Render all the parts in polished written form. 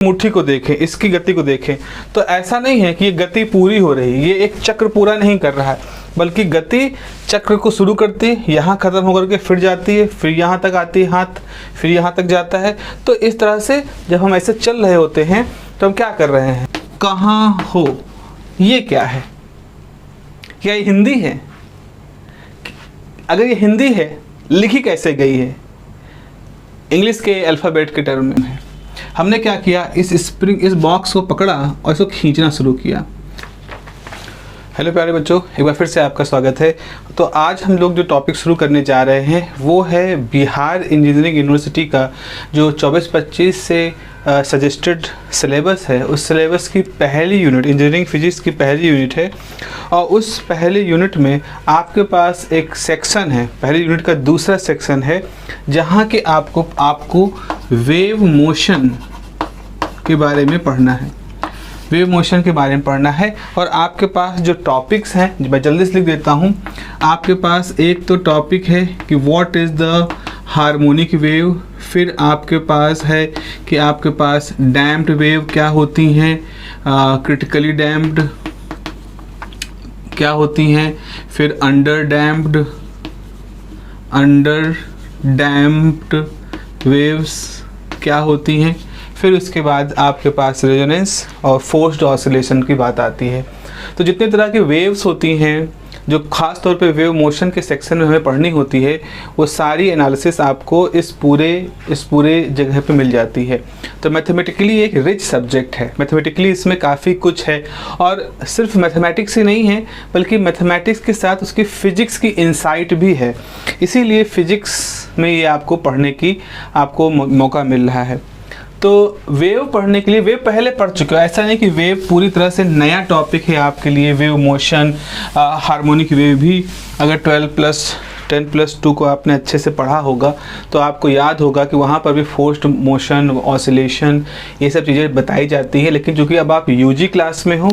मुट्ठी को देखें, इसकी गति को देखें, तो ऐसा नहीं है कि ये गति पूरी हो रही है, ये एक चक्र पूरा नहीं कर रहा है, बल्कि गति चक्र को शुरू करती है, यहाँ ख़त्म होकर के फिर जाती है, फिर यहाँ तक आती है हाथ, फिर यहाँ तक जाता है। तो इस तरह से जब हम ऐसे चल रहे होते हैं तो हम क्या कर रहे हैं, कहाँ हो, ये क्या है, क्या ये हिंदी है? अगर ये हिंदी है, लिखी कैसे गई है? इंग्लिश के अल्फ़ाबेट के टर्म में है। हमने क्या किया, इस बॉक्स को पकड़ा और इसको खींचना शुरू किया। हेलो प्यारे बच्चों, एक बार फिर से आपका स्वागत है। तो आज हम लोग जो टॉपिक शुरू करने जा रहे हैं वो है बिहार इंजीनियरिंग यूनिवर्सिटी का जो 24-25 से सजेस्टेड सिलेबस है, उस सिलेबस की पहली यूनिट इंजीनियरिंग फिजिक्स की पहली यूनिट है। और उस पहले यूनिट में आपके पास एक सेक्शन है, पहली यूनिट का दूसरा सेक्शन है, जहाँ के आपको वेव मोशन के बारे में पढ़ना है, वेव मोशन के बारे में पढ़ना है। और आपके पास जो टॉपिक्स हैं, मैं जल्दी से लिख देता हूँ। आपके पास एक तो टॉपिक है कि what is the harmonic wave, फिर आपके पास है कि आपके पास डैम्प्ड वेव क्या होती हैं, क्रिटिकली डैम्प्ड क्या होती हैं, फिर अंडर डैम्प्ड वेव्स क्या होती हैं, फिर उसके बाद आपके पास रेजोनेंस और फोर्स्ड ऑसिलेशन की बात आती है। तो जितने तरह की वेव्स होती हैं जो ख़ास तौर पे वेव मोशन के सेक्शन में हमें पढ़नी होती है, वो सारी एनालिसिस आपको इस पूरे जगह पे मिल जाती है। तो मैथमेटिकली एक रिच सब्जेक्ट है, मैथमेटिकली इसमें काफ़ी कुछ है। और सिर्फ मैथमेटिक्स ही नहीं है, बल्कि मैथमेटिक्स के साथ उसकी फ़िज़िक्स की इंसाइट भी है। इसीलिए फ़िज़िक्स में ये आपको पढ़ने की मौका मिल रहा है। तो वेव पढ़ने के लिए, वेव पहले पढ़ चुके हो, ऐसा नहीं कि वेव पूरी तरह से नया टॉपिक है आपके लिए। वेव मोशन, हार्मोनिक वेव भी अगर 10+2 को आपने अच्छे से पढ़ा होगा तो आपको याद होगा कि वहाँ पर भी फोर्स्ड मोशन, ऑसिलेशन, ये सब चीज़ें बताई जाती हैं। लेकिन चूँकि अब आप यूजी क्लास में हो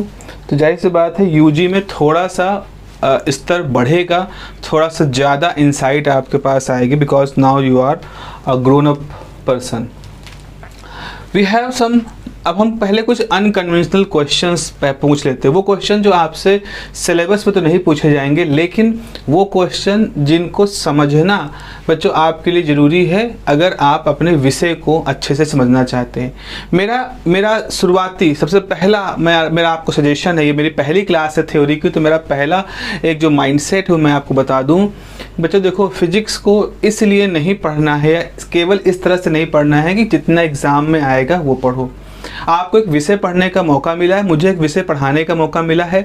तो जाहिर सी बात है यूजी में थोड़ा सा स्तर बढ़ेगा, थोड़ा सा ज़्यादा इंसाइट आपके पास आएगी, because now you are a grown up person. We have some, अब हम पहले कुछ अनकन्वेंशनल क्वेश्चंस पूछ लेते हैं। वो क्वेश्चन जो आपसे सिलेबस में तो नहीं पूछे जाएंगे, लेकिन वो क्वेश्चन जिनको समझना बच्चों आपके लिए ज़रूरी है अगर आप अपने विषय को अच्छे से समझना चाहते हैं। मेरा शुरुआती सबसे पहला मेरा आपको सजेशन है, ये मेरी पहली क्लास है थ्योरी की, तो मेरा पहला एक जो माइंडसेट है मैं आपको बता दूं। बच्चों देखो, फिजिक्स को इसलिए नहीं पढ़ना है, केवल इस तरह से नहीं पढ़ना है कि जितना एग्ज़ाम में आएगा वो पढ़ो। आपको एक विषय पढ़ने का मौका मिला है, मुझे एक विषय पढ़ाने का मौका मिला है,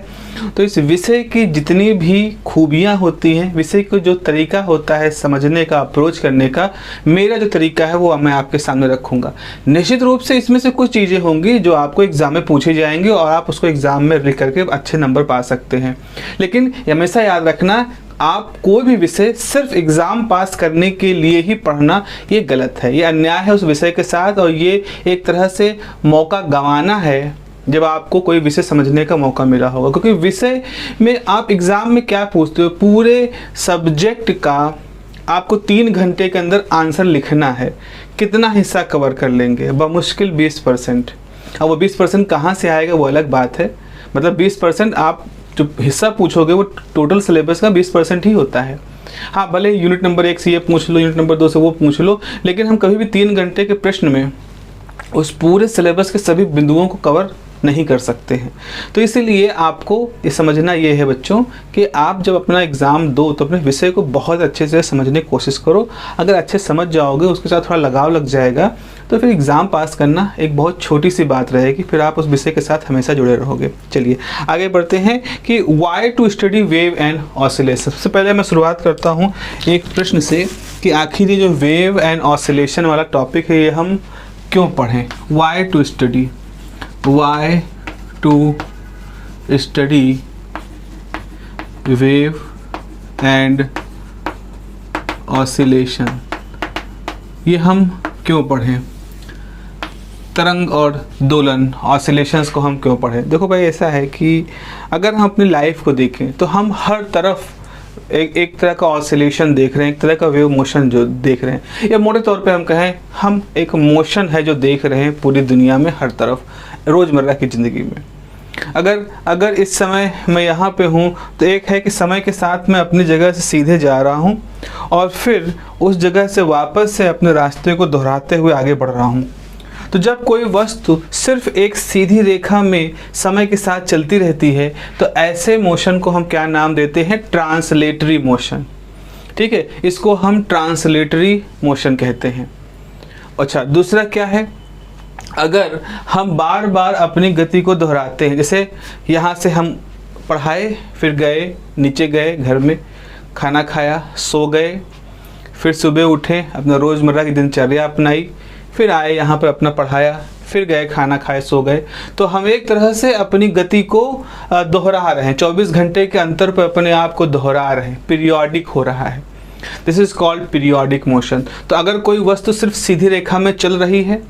तो इस विषय की जितनी भी खूबियाँ होती हैं, विषय को जो तरीका होता है समझने का, अप्रोच करने का, मेरा जो तरीका है वो मैं आपके सामने रखूँगा। निश्चित रूप से इसमें से कुछ चीज़ें होंगी जो आपको एग्ज़ाम में पूछी जाएंगी और आप उसको एग्ज़ाम में लिख करके अच्छे नंबर पा सकते हैं। लेकिन हमेशा याद रखना, आप कोई भी विषय सिर्फ एग्ज़ाम पास करने के लिए ही पढ़ना ये गलत है, ये अन्याय है उस विषय के साथ, और ये एक तरह से मौका गंवाना है जब आपको कोई विषय समझने का मौका मिला होगा। क्योंकि विषय में आप एग्ज़ाम में क्या पूछते हो, पूरे सब्जेक्ट का आपको 3 घंटे के अंदर आंसर लिखना है। कितना हिस्सा कवर कर लेंगे? बमुश्किल 20%। अब वो 20% कहाँ से आएगा वो अलग बात है। मतलब 20% आप जो हिस्सा पूछोगे वो टोटल सिलेबस का 20% ही होता है। हाँ, भले यूनिट नंबर 1 से ये पूछ लो, यूनिट नंबर 2 से वो पूछ लो, लेकिन हम कभी भी 3 घंटे के प्रश्न में उस पूरे सिलेबस के सभी बिंदुओं को कवर नहीं कर सकते हैं। तो इसीलिए आपको ये समझना ये है बच्चों कि आप जब अपना एग्ज़ाम दो तो अपने विषय को बहुत अच्छे से समझने की कोशिश करो। अगर अच्छे समझ जाओगे, उसके साथ थोड़ा लगाव लग जाएगा, तो फिर एग्ज़ाम पास करना एक बहुत छोटी सी बात रहेगी, फिर आप उस विषय के साथ हमेशा जुड़े रहोगे। चलिए आगे बढ़ते हैं कि why to study wave and oscillation. सबसे पहले मैं शुरुआत करता हूँ एक प्रश्न से कि आखिर ये जो वेव एंड ऑसिलेशन वाला टॉपिक है ये हम क्यों पढ़ें। Why to study, why to study wave and oscillation, ये हम क्यों पढ़ें। तरंग और दोलन, ऑसिलेशंस को हम क्यों पढ़ें। देखो भाई, ऐसा है कि अगर हम अपनी लाइफ को देखें तो हम हर तरफ एक तरह का ऑसिलेशन देख रहे हैं, एक तरह का वेव मोशन जो देख रहे हैं, या मोटे तौर पे हम कहें हम एक मोशन है जो देख रहे हैं पूरी दुनिया में हर तरफ रोज़मर्रा की ज़िंदगी में। अगर इस समय मैं यहाँ पे हूँ तो एक है कि समय के साथ मैं अपनी जगह से सीधे जा रहा हूँ और फिर उस जगह से वापस से अपने रास्ते को दोहराते हुए आगे बढ़ रहा हूँ। तो जब कोई वस्तु सिर्फ एक सीधी रेखा में समय के साथ चलती रहती है तो ऐसे मोशन को हम क्या नाम देते हैं? Translatory motion. ठीक है, इसको हम ट्रांसलेटरी मोशन कहते हैं। अच्छा, दूसरा क्या है? अगर हम बार बार अपनी गति को दोहराते हैं, जैसे यहाँ से हम पढ़ाए, फिर गए, नीचे गए, घर में खाना खाया, सो गए, फिर सुबह उठे, अपना रोज़मर्रा की दिनचर्या अपनाई, फिर आए यहाँ पर अपना पढ़ाया, फिर गए खाना खाए, सो गए। तो हम एक तरह से अपनी गति को दोहरा रहे हैं, 24 घंटे के अंतर पर अपने आप को दोहरा रहे हैं, पीरियोडिक हो रहा है। This is called periodic motion. तो अगर कोई वस्तु सिर्फ सीधी रेखा में चल रही है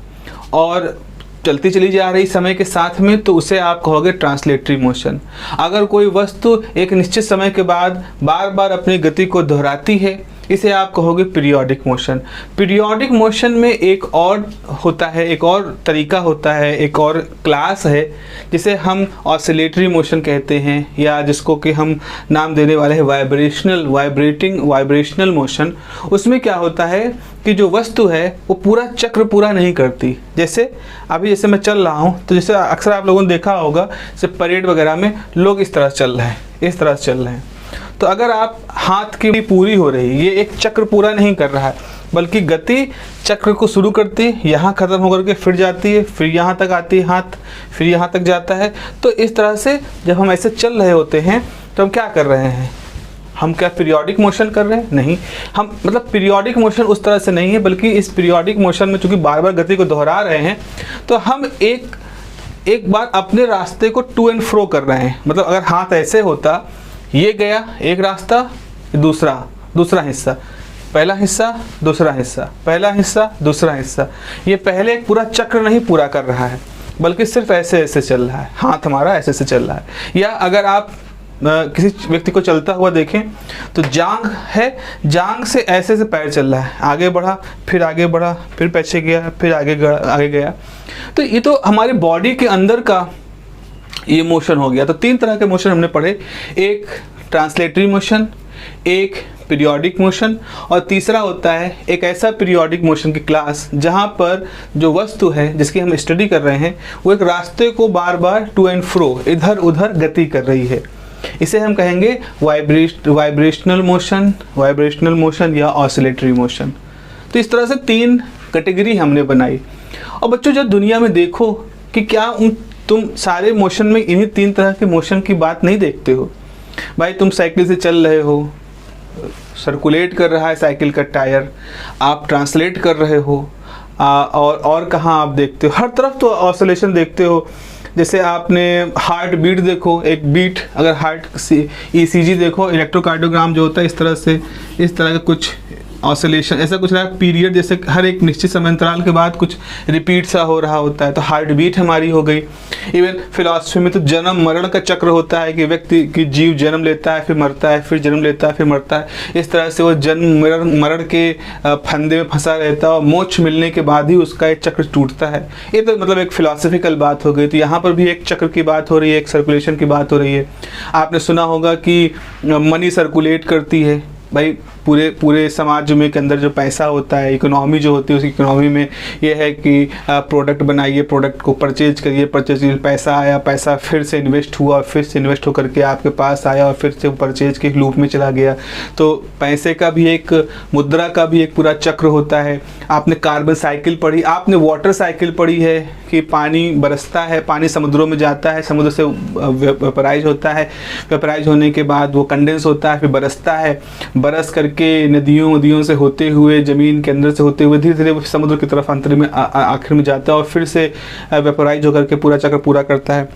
और चलती चली जा रही समय के साथ में, तो उसे आप कहोगे ट्रांसलेटरी मोशन। अगर कोई वस्तु एक निश्चित समय के बाद बार बार अपनी गति को दोहराती है, इसे आप कहोगे पीरियोडिक मोशन। पीरियोडिक मोशन में एक और होता है, एक और तरीका होता है, एक और क्लास है जिसे हम ऑसिलेटरी मोशन कहते हैं, या जिसको कि हम नाम देने वाले हैं वाइब्रेशनल मोशन। उसमें क्या होता है कि जो वस्तु है वो पूरा चक्र पूरा नहीं करती। जैसे मैं चल रहा हूँ, तो जैसे अक्सर आप लोगों ने देखा होगा, जैसे परेड वगैरह में लोग इस तरह चल रहे हैं, इस तरह से चल रहे हैं। तो अगर आप हाथ की पूरी हो रही, ये एक चक्र पूरा नहीं कर रहा है, बल्कि गति चक्र को शुरू करती है, यहाँ ख़त्म होकर के फिर जाती है, फिर यहाँ तक आती है हाथ, फिर यहाँ तक जाता है। तो इस तरह से जब हम ऐसे चल रहे होते हैं तो हम क्या कर रहे हैं? हम क्या पीरियोडिक मोशन कर रहे हैं? नहीं, हम मतलब पीरियोडिक मोशन उस तरह से नहीं है, बल्कि इस पीरियोडिक मोशन में चूँकि बार बार गति को दोहरा रहे हैं, तो हम एक बार अपने रास्ते को टू एंड फ्रो कर रहे हैं। मतलब अगर हाथ ऐसे होता, ये गया एक रास्ता, दूसरा हिस्सा, पहला हिस्सा, दूसरा हिस्सा, पहला हिस्सा, दूसरा हिस्सा, ये पहले एक पूरा चक्र नहीं पूरा कर रहा है, बल्कि सिर्फ ऐसे ऐसे चल रहा है, हाथ हमारा ऐसे ऐसे चल रहा है। या अगर आप किसी व्यक्ति को चलता हुआ देखें तो जांग है, जांग से ऐसे से पैर चल रहा है, आगे बढ़ा, फिर आगे बढ़ा, फिर पीछे गया, फिर आगे गया। तो ये तो हमारी बॉडी के अंदर का ये मोशन हो गया। तो 3 तरह के मोशन हमने पढ़े, एक ट्रांसलेटरी मोशन, एक पीरियोडिक मोशन, और तीसरा होता है एक ऐसा पीरियोडिक मोशन की क्लास जहाँ पर जो वस्तु है जिसकी हम स्टडी कर रहे हैं वो एक रास्ते को बार बार टू एंड फ्रो, इधर उधर गति कर रही है। इसे हम कहेंगे वाइब्रेशनल मोशन या ऑसिलेटरी मोशन। तो इस तरह से 3 कैटेगरी हमने बनाई। और बच्चों, जब दुनिया में देखो कि क्या तुम सारे मोशन में इन्हीं 3 तरह के मोशन की बात नहीं देखते हो। भाई, तुम साइकिल से चल रहे हो, सर्कुलेट कर रहा है साइकिल का टायर, आप ट्रांसलेट कर रहे हो, और कहाँ आप देखते हो? हर तरफ तो ऑसिलेशन देखते हो। जैसे आपने हार्ट बीट देखो, एक बीट, अगर हार्ट ECG देखो, इलेक्ट्रोकार्डियोग्राम जो होता है, इस तरह का कुछ ऑसिलेशन, ऐसा कुछ रहा पीरियड, जैसे हर एक निश्चित समय अंतराल के बाद कुछ रिपीट सा हो रहा होता है, तो हार्ट बीट हमारी हो गई। इवन फिलॉसफी में तो जन्म मरण का चक्र होता है कि व्यक्ति की जीव जन्म लेता है, फिर मरता है, फिर जन्म लेता है, फिर मरता है। इस तरह से वो जन्म मरण के फंदे में फंसा रहता है और मोक्ष मिलने के बाद ही उसका एक चक्र टूटता है। ये तो मतलब एक फिलॉसफिकल बात हो गई। तो यहाँ पर भी एक चक्र की बात हो रही है, एक सर्कुलेशन की बात हो रही है। आपने सुना होगा कि मनी सर्कुलेट करती है। भाई, पूरे समाज में के अंदर जो पैसा होता है, इकोनॉमी जो होती है, उस इकोनॉमी में ये है कि प्रोडक्ट बनाइए, प्रोडक्ट को परचेज करिए, पैसा आया, पैसा फिर से इन्वेस्ट हुआ, फिर से इन्वेस्ट होकर के आपके पास आया और फिर से परचेज के लूप में चला गया। तो पैसे का भी एक, मुद्रा का भी एक पूरा चक्र होता है। आपने कार्बन साइकिल पढ़ी, आपने वाटर साइकिल पढ़ी है कि पानी बरसता है, पानी समुद्रों में जाता है, समुद्र से वेपराइज होता है, वेपराइज होने के बाद वो कंडेंस होता है, फिर बरसता है, बरस करके नदियों से होते हुए, ज़मीन के अंदर से होते हुए धीरे धीरे समुद्र की तरफ अंतर में आखिर में जाता है और फिर से वेपराइज होकर के पूरा चक्र पूरा करता है।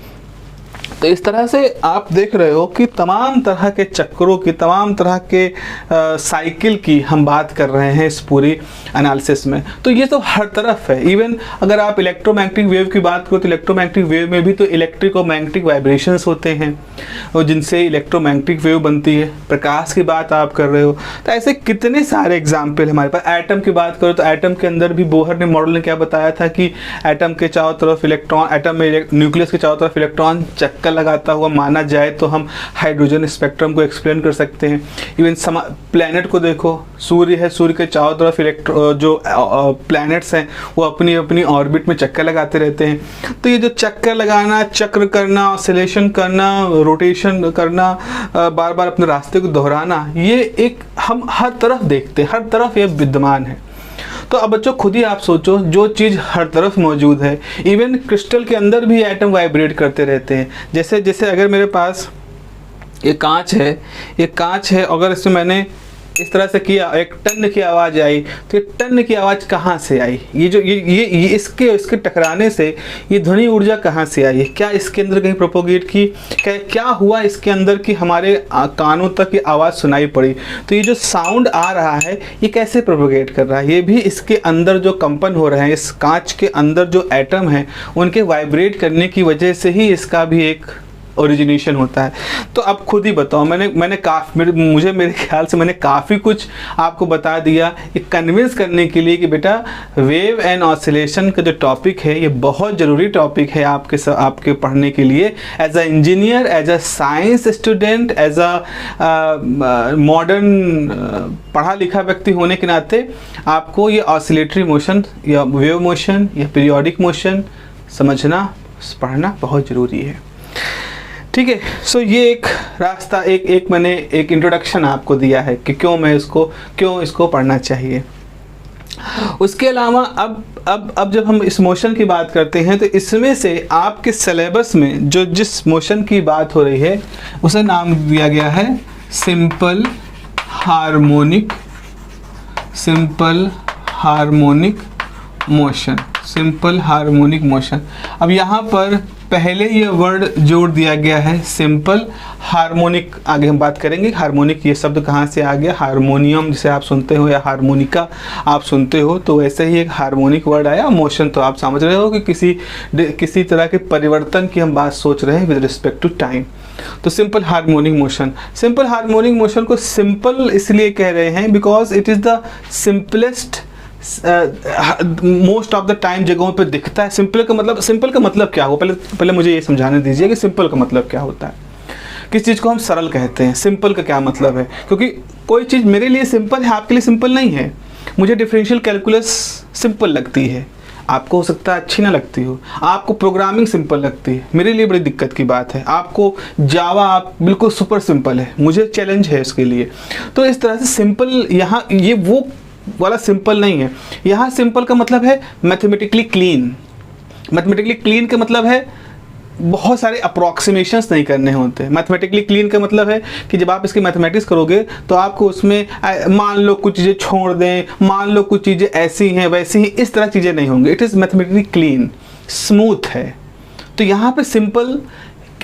तो इस तरह से आप देख रहे हो कि तमाम तरह के चक्रों की, तमाम तरह के साइकिल की हम बात कर रहे हैं इस पूरी एनालिसिस में। तो ये तो हर तरफ है। इवन अगर आप इलेक्ट्रोमैग्नेटिक वेव की बात करो तो इलेक्ट्रोमैग्नेटिक वेव में भी तो इलेक्ट्रिक और मैग्नेटिक वाइब्रेशंस होते हैं और जिनसे इलेक्ट्रोमैग्नेटिक वेव बनती है। प्रकाश की बात आप कर रहे हो तो ऐसे कितने सारे एग्जाम्पल हमारे पास। एटम की बात करो तो एटम के अंदर भी बोहर ने मॉडल ने क्या बताया था कि एटम के चारों तरफ इलेक्ट्रॉन, एटम में न्यूक्लियस के चारों तरफ इलेक्ट्रॉन चक्कर लगाता हुआ माना जाए तो हम हाइड्रोजन स्पेक्ट्रम को एक्सप्लेन कर सकते हैं। इवन प्लैनेट को देखो, सूर्य है, सूर्य के चारों तरफ जो प्लैनेट्स हैं वो अपनी अपनी ऑर्बिट में चक्कर लगाते रहते हैं। तो ये जो चक्कर लगाना, चक्र करना, ऑसिलेशन करना, रोटेशन करना, बार बार अपने रास्ते को दोहराना, ये एक हम हर तरफ देखते हैं, हर तरफ ये विद्यमान है। तो अब बच्चों खुद ही आप सोचो, जो चीज़ हर तरफ मौजूद है, इवन क्रिस्टल के अंदर भी एटम वाइब्रेट करते रहते हैं। जैसे जैसे अगर मेरे पास ये कांच है, अगर इसमें मैंने इस तरह से किया, एक टन की आवाज़ आई, तो ये टन की आवाज़ कहाँ से आई? ये जो ये इसके टकराने से ये ध्वनि ऊर्जा कहाँ से आई है? क्या इसके अंदर कहीं प्रोपोगेट की? क्या हुआ इसके अंदर कि हमारे कानों तक ये आवाज़ सुनाई पड़ी? तो ये जो साउंड आ रहा है ये कैसे प्रोपोगेट कर रहा है? ये भी इसके अंदर जो कंपन हो रहे हैं, इस कांच के अंदर जो एटम हैं उनके वाइब्रेट करने की वजह से ही इसका भी एक ओरिजिनेशन होता है। तो अब खुद ही बताओ, मेरे ख्याल से मैंने काफ़ी कुछ आपको बता दिया ये कन्विंस करने के लिए कि बेटा वेव एंड ऑसिलेशन का जो टॉपिक है ये बहुत ज़रूरी टॉपिक है आपके पढ़ने के लिए। As a engineer, as a science student, as a modern पढ़ा लिखा व्यक्ति होने के नाते आपको ये ऑसिलेटरी मोशन या वेव मोशन या पीरियोडिक मोशन समझना, पढ़ना बहुत ज़रूरी है। ठीक है। सो ये एक रास्ता, मैंने एक इंट्रोडक्शन आपको दिया है कि क्यों इसको पढ़ना चाहिए। उसके अलावा अब जब हम इस मोशन की बात करते हैं तो इसमें से आपके सिलेबस में जिस मोशन की बात हो रही है उसे नाम दिया गया है सिंपल हार्मोनिक मोशन। अब यहाँ पर पहले ये वर्ड जोड़ दिया गया है सिंपल हार्मोनिक। आगे हम बात करेंगे हार्मोनिक ये शब्द कहाँ से आ गया। हारमोनियम जिसे आप सुनते हो या हारमोनिका आप सुनते हो, तो वैसे ही एक हार्मोनिक वर्ड आया। मोशन तो आप समझ रहे हो कि किसी तरह के परिवर्तन की हम बात सोच रहे हैं विद रिस्पेक्ट टू टाइम। तो सिंपल हार्मोनिक मोशन को सिंपल इसलिए कह रहे हैं because it is the simplest, most of the time जगहों पे दिखता है। सिंपल का मतलब क्या हो, पहले मुझे ये समझाने दीजिए कि सिंपल का मतलब क्या होता है। किस चीज़ को हम सरल कहते हैं, सिंपल का क्या मतलब है? क्योंकि कोई चीज़ मेरे लिए सिंपल है, आपके लिए सिंपल नहीं है। मुझे डिफरेंशियल कैलकुलस सिंपल लगती है, आपको हो सकता है अच्छी ना लगती हो। आपको प्रोग्रामिंग सिंपल लगती है, मेरे लिए बड़ी दिक्कत की बात है। आपको जावा आप बिल्कुल सुपर सिंपल है, मुझे चैलेंज है इसके लिए। तो इस तरह से सिंपल यहाँ ये वो वाला सिंपल नहीं है। यहाँ सिंपल का मतलब है मैथमेटिकली क्लीन। मैथमेटिकली क्लीन का मतलब है बहुत सारे अप्रॉक्सीमेशंस नहीं करने होते। मैथमेटिकली क्लीन का मतलब है कि जब आप इसकी मैथमेटिक्स करोगे तो आपको उसमें मान लो कुछ चीज़ें छोड़ दें, मान लो कुछ चीज़ें ऐसी हैं वैसी ही, इस तरह चीज़ें नहीं होंगी। It is mathematically clean, smooth है। तो यहाँ पे सिंपल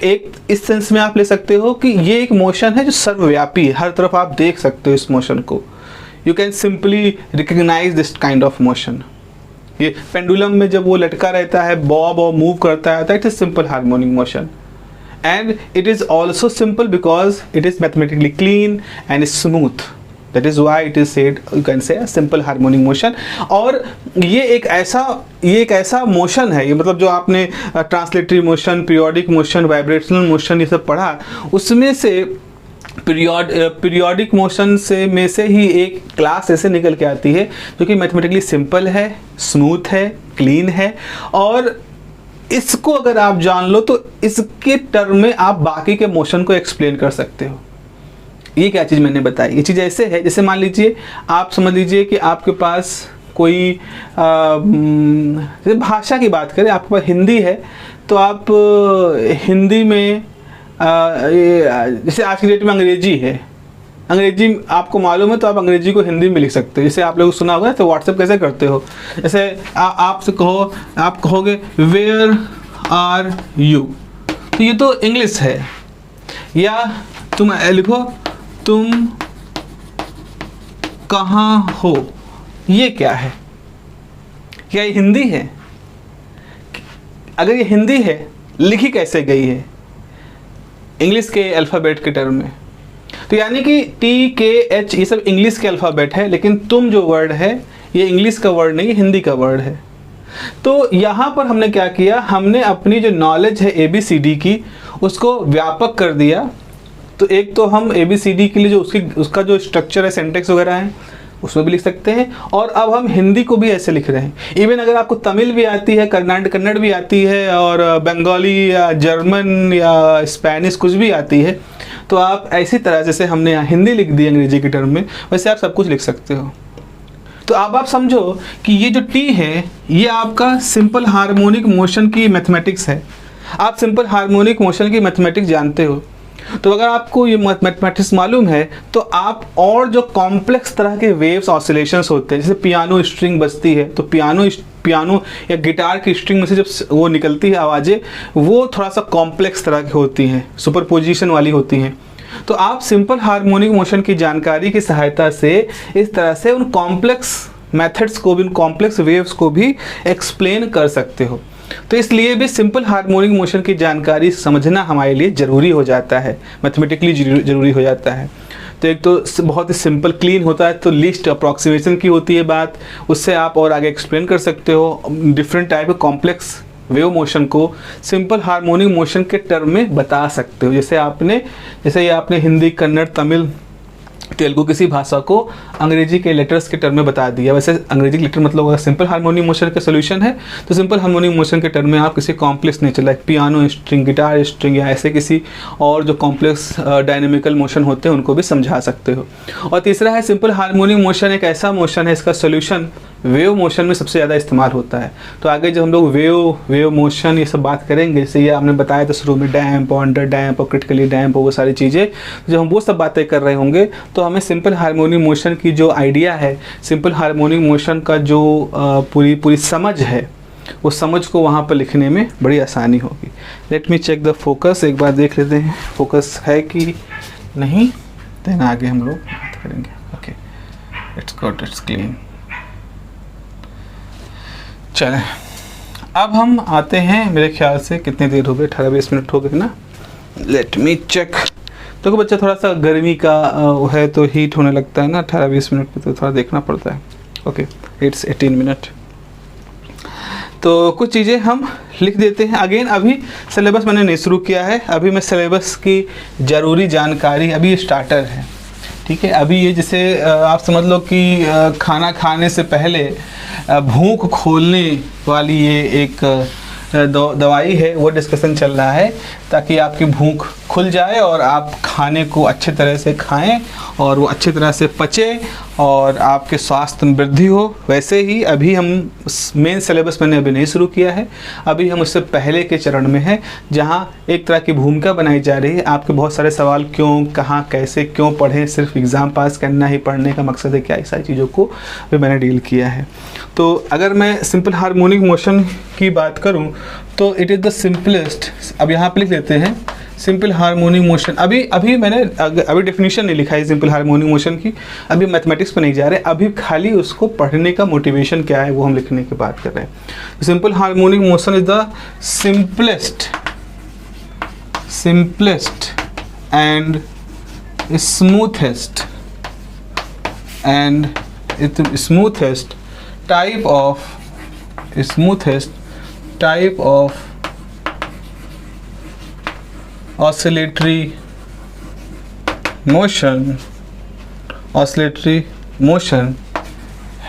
एक इस सेंस में आप ले सकते हो कि ये एक मोशन है जो सर्वव्यापी है, हर तरफ आप देख सकते हो इस मोशन को। You can simply recognize this kind of motion. ये पेंडुलम में जब वो लटका रहता है, बॉब और मूव करता है, that is simple harmonic motion. And it is also simple because it is mathematically clean and smooth. That is why it is said, you can say a simple harmonic motion. और ये एक ऐसा motion है, ये मतलब जो आपने translatory motion, periodic motion, vibrational motion ये सब पढ़ा, उसमें से पीरियोडिक मोशन में से ही एक क्लास ऐसे निकल के आती है जो कि मैथमेटिकली सिंपल है, स्मूथ है, क्लीन है। और इसको अगर आप जान लो तो इसके टर्म में आप बाकी के मोशन को एक्सप्लेन कर सकते हो। ये क्या चीज़ मैंने बताई, ये चीज़ ऐसे है जैसे मान लीजिए आप समझ लीजिए कि आपके पास कोई जैसे भाषा की बात करें, आपके पास हिंदी है तो आप हिंदी में जैसे आज की डेट में अंग्रेजी है, अंग्रेजी आपको मालूम है तो आप अंग्रेजी को हिंदी में लिख सकते हो। जैसे आप लोग सुना होगा तो व्हाट्सएप कैसे करते हो, जैसे आप कहोगे वेयर आर यू, तो ये तो इंग्लिश है। या तुम लिखो तुम कहाँ हो, ये क्या है? क्या ये हिंदी है? अगर ये हिंदी है, लिखी कैसे गई है इंग्लिश के अल्फ़ाबेट के टर्म में? तो यानी कि TKH ये सब इंग्लिश के अल्फ़ाबेट है, लेकिन तुम जो वर्ड है ये इंग्लिश का वर्ड नहीं, हिंदी का वर्ड है। तो यहाँ पर हमने क्या किया, हमने अपनी जो नॉलेज है ABCD की उसको व्यापक कर दिया। तो एक तो हम ABCD के लिए जो उसका जो स्ट्रक्चर है, सेंटेक्स वगैरह है, उसमें भी लिख सकते हैं, और अब हम हिंदी को भी ऐसे लिख रहे हैं। इवन अगर आपको तमिल भी आती है, कन्नड़ भी आती है, और बंगाली या जर्मन या स्पेनिश कुछ भी आती है, तो आप ऐसी तरह जैसे हमने यहाँ हिंदी लिख दी अंग्रेजी के टर्म में, वैसे आप सब कुछ लिख सकते हो। तो अब आप समझो कि ये जो T है ये आपका सिंपल हार्मोनिक मोशन की मैथमेटिक्स है। आप सिंपल हार्मोनिक मोशन की मैथमेटिक्स जानते हो, तो अगर आपको ये मैथमेटिक्स मालूम है तो आप और जो कॉम्प्लेक्स तरह के वेव्स ऑसिलेशंस होते हैं, जैसे पियानो स्ट्रिंग बजती है तो पियानो या गिटार की स्ट्रिंग में से जब वो निकलती है आवाज़ें, वो थोड़ा सा कॉम्प्लेक्स तरह की होती हैं, सुपरपोजिशन वाली होती हैं। तो आप सिंपल हार्मोनिक मोशन की जानकारी की सहायता से इस तरह से उन कॉम्प्लेक्स मेथड्स को भी, उन कॉम्प्लेक्स वेव्स को भी एक्सप्लेन कर सकते हो। तो इसलिए भी सिंपल हार्मोनिक मोशन की जानकारी समझना हमारे लिए ज़रूरी हो जाता है, मैथमेटिकली ज़रूरी हो जाता है। तो एक तो बहुत ही सिंपल क्लीन होता है, तो लिस्ट अप्रॉक्सीमेशन की होती है बात, उससे आप और आगे एक्सप्लेन कर सकते हो different type of complex wave motion को सिंपल हार्मोनिक मोशन के टर्म में बता सकते हो। जैसे ये आपने हिंदी, कन्नड़, तमिल, तेलुगु किसी भाषा को अंग्रेजी के लेटर्स के टर्म में बता दिया, वैसे अंग्रेजी के लेटर मतलब अगर सिंपल हार्मोनिक मोशन का सोल्यूशन है तो सिंपल हार्मोनिक मोशन के टर्म में आप किसी complex nature like piano string, guitar string या ऐसे किसी और जो कॉम्प्लेक्स डायनेमिकल मोशन होते हैं उनको भी समझा सकते हो। और तीसरा है सिंपल हार्मोनिक मोशन एक ऐसा मोशन है, इसका सोल्यूशन वेव मोशन में सबसे ज़्यादा इस्तेमाल होता है। तो आगे जब हम लोग वेव मोशन ये सब बात करेंगे, जैसे ये आपने बताया था शुरू में डैम्प और अंडर डैम्प और क्रिटिकली डैम्प और वो सारी चीज़ें, जब हम वो सब बातें कर रहे होंगे तो हमें सिंपल हार्मोनिक मोशन की जो आइडिया है, सिंपल हार्मोनिक मोशन का जो पूरी समझ है, वो समझ को वहाँ पर लिखने में बड़ी आसानी होगी। Let me check the focus, एक बार देख लेते हैं फोकस है कि नहीं, देन आगे हम लोग बात करेंगे। Okay, it's clean. चलें, अब हम आते हैं, मेरे ख्याल से कितनी देर हो गई, 18-20 मिनट हो गए ना। Let me check. देखो बच्चा, थोड़ा सा गर्मी का है तो हीट होने लगता है ना, 18-20 मिनट पे तो थोड़ा देखना पड़ता है। Okay, it's 18 minute. तो कुछ चीज़ें हम लिख देते हैं। अगेन अभी सिलेबस मैंने नहीं शुरू किया है, अभी मैं सिलेबस की ज़रूरी जानकारी, अभी ये स्टार्टर है, ठीक है। अभी ये जैसे आप समझ लो कि खाना खाने से पहले भूख खोलने वाली ये एक दवाई है, वो डिस्कशन चल रहा है, ताकि आपकी भूख खुल जाए और आप खाने को अच्छे तरह से खाएं और वो अच्छी तरह से पचे और आपके स्वास्थ्य में वृद्धि हो। वैसे ही अभी हम मेन सिलेबस मैंने अभी नहीं शुरू किया है, अभी हम उससे पहले के चरण में हैं, जहां एक तरह की भूमिका बनाई जा रही है। आपके बहुत सारे सवाल, क्यों, कहाँ, कैसे, क्यों पढ़ें, सिर्फ एग्ज़ाम पास करना ही पढ़ने का मकसद है क्या, इस सारी चीज़ों को भी मैंने डील किया है। तो अगर मैं सिंपल हार्मोनिक मोशन की बात करूं तो इट इज़ द सिंपलेस्ट। अब यहाँ पे लिख लेते हैं सिंपल हार्मोनिक मोशन। अभी मैंने अभी डेफिनेशन नहीं लिखा है सिंपल हार्मोनिक मोशन की, अभी मैथमेटिक्स पे नहीं जा रहे, अभी खाली उसको पढ़ने का मोटिवेशन क्या है वो हम लिखने की बात कर रहे हैं। Simple harmonic motion is the simplest and smoothest type of oscillatory motion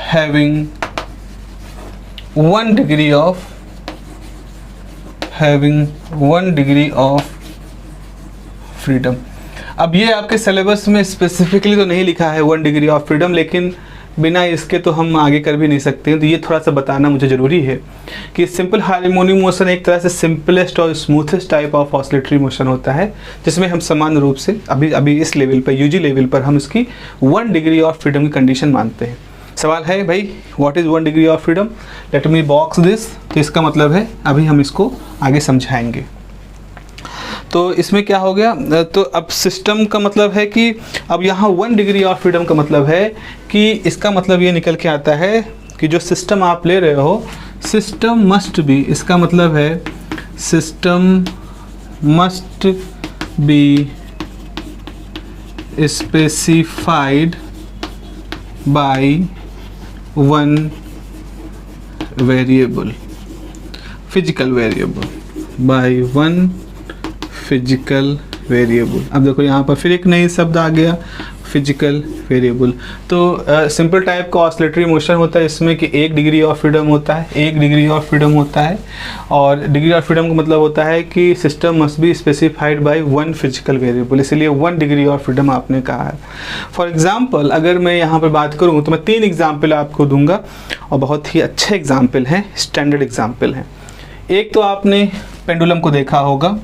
having 1 degree of freedom। अब ये आपके सिलेबस में स्पेसिफिकली तो नहीं लिखा है 1 डिग्री ऑफ फ्रीडम, लेकिन बिना इसके तो हम आगे कर भी नहीं सकते हैं। तो ये थोड़ा सा बताना मुझे ज़रूरी है कि सिंपल हार्मोनिक मोशन एक तरह से सिंपलेस्ट और smoothest type of oscillatory motion होता है, जिसमें हम समान रूप से अभी इस लेवल पर, यूजी लेवल पर, हम इसकी 1 डिग्री ऑफ फ्रीडम की कंडीशन मानते हैं। सवाल है भाई, what is 1 degree of freedom? Let me box this. तो इसका मतलब है अभी हम इसको आगे समझाएंगे। तो इसमें क्या हो गया, तो अब सिस्टम का मतलब है कि अब यहाँ 1 डिग्री ऑफ फ्रीडम का मतलब है कि इसका मतलब ये निकल के आता है कि जो सिस्टम आप ले रहे हो, सिस्टम मस्ट बी, इसका मतलब है system must be specified by 1 variable, physical variable, by 1 physical variable. अब देखो यहाँ पर फिर एक नई शब्द आ गया, फिजिकल वेरिएबल। तो सिंपल टाइप का ऑसिलेटरी मोशन होता है इसमें कि 1 डिग्री ऑफ फ्रीडम होता है, 1 डिग्री ऑफ फ्रीडम होता है, और डिग्री ऑफ फ्रीडम का मतलब होता है कि system must be specified by 1 physical variable, इसलिए 1 डिग्री ऑफ फ्रीडम आपने कहा है। फॉर एग्जाम्पल अगर मैं यहाँ पर बात करूँ तो मैं 3 एग्जाम्पल आपको दूंगा और बहुत ही अच्छे एग्जाम्पल हैं, स्टैंडर्ड एग्जाम्पल हैं। एक तो आपने पेंडुलम को देखा होगा,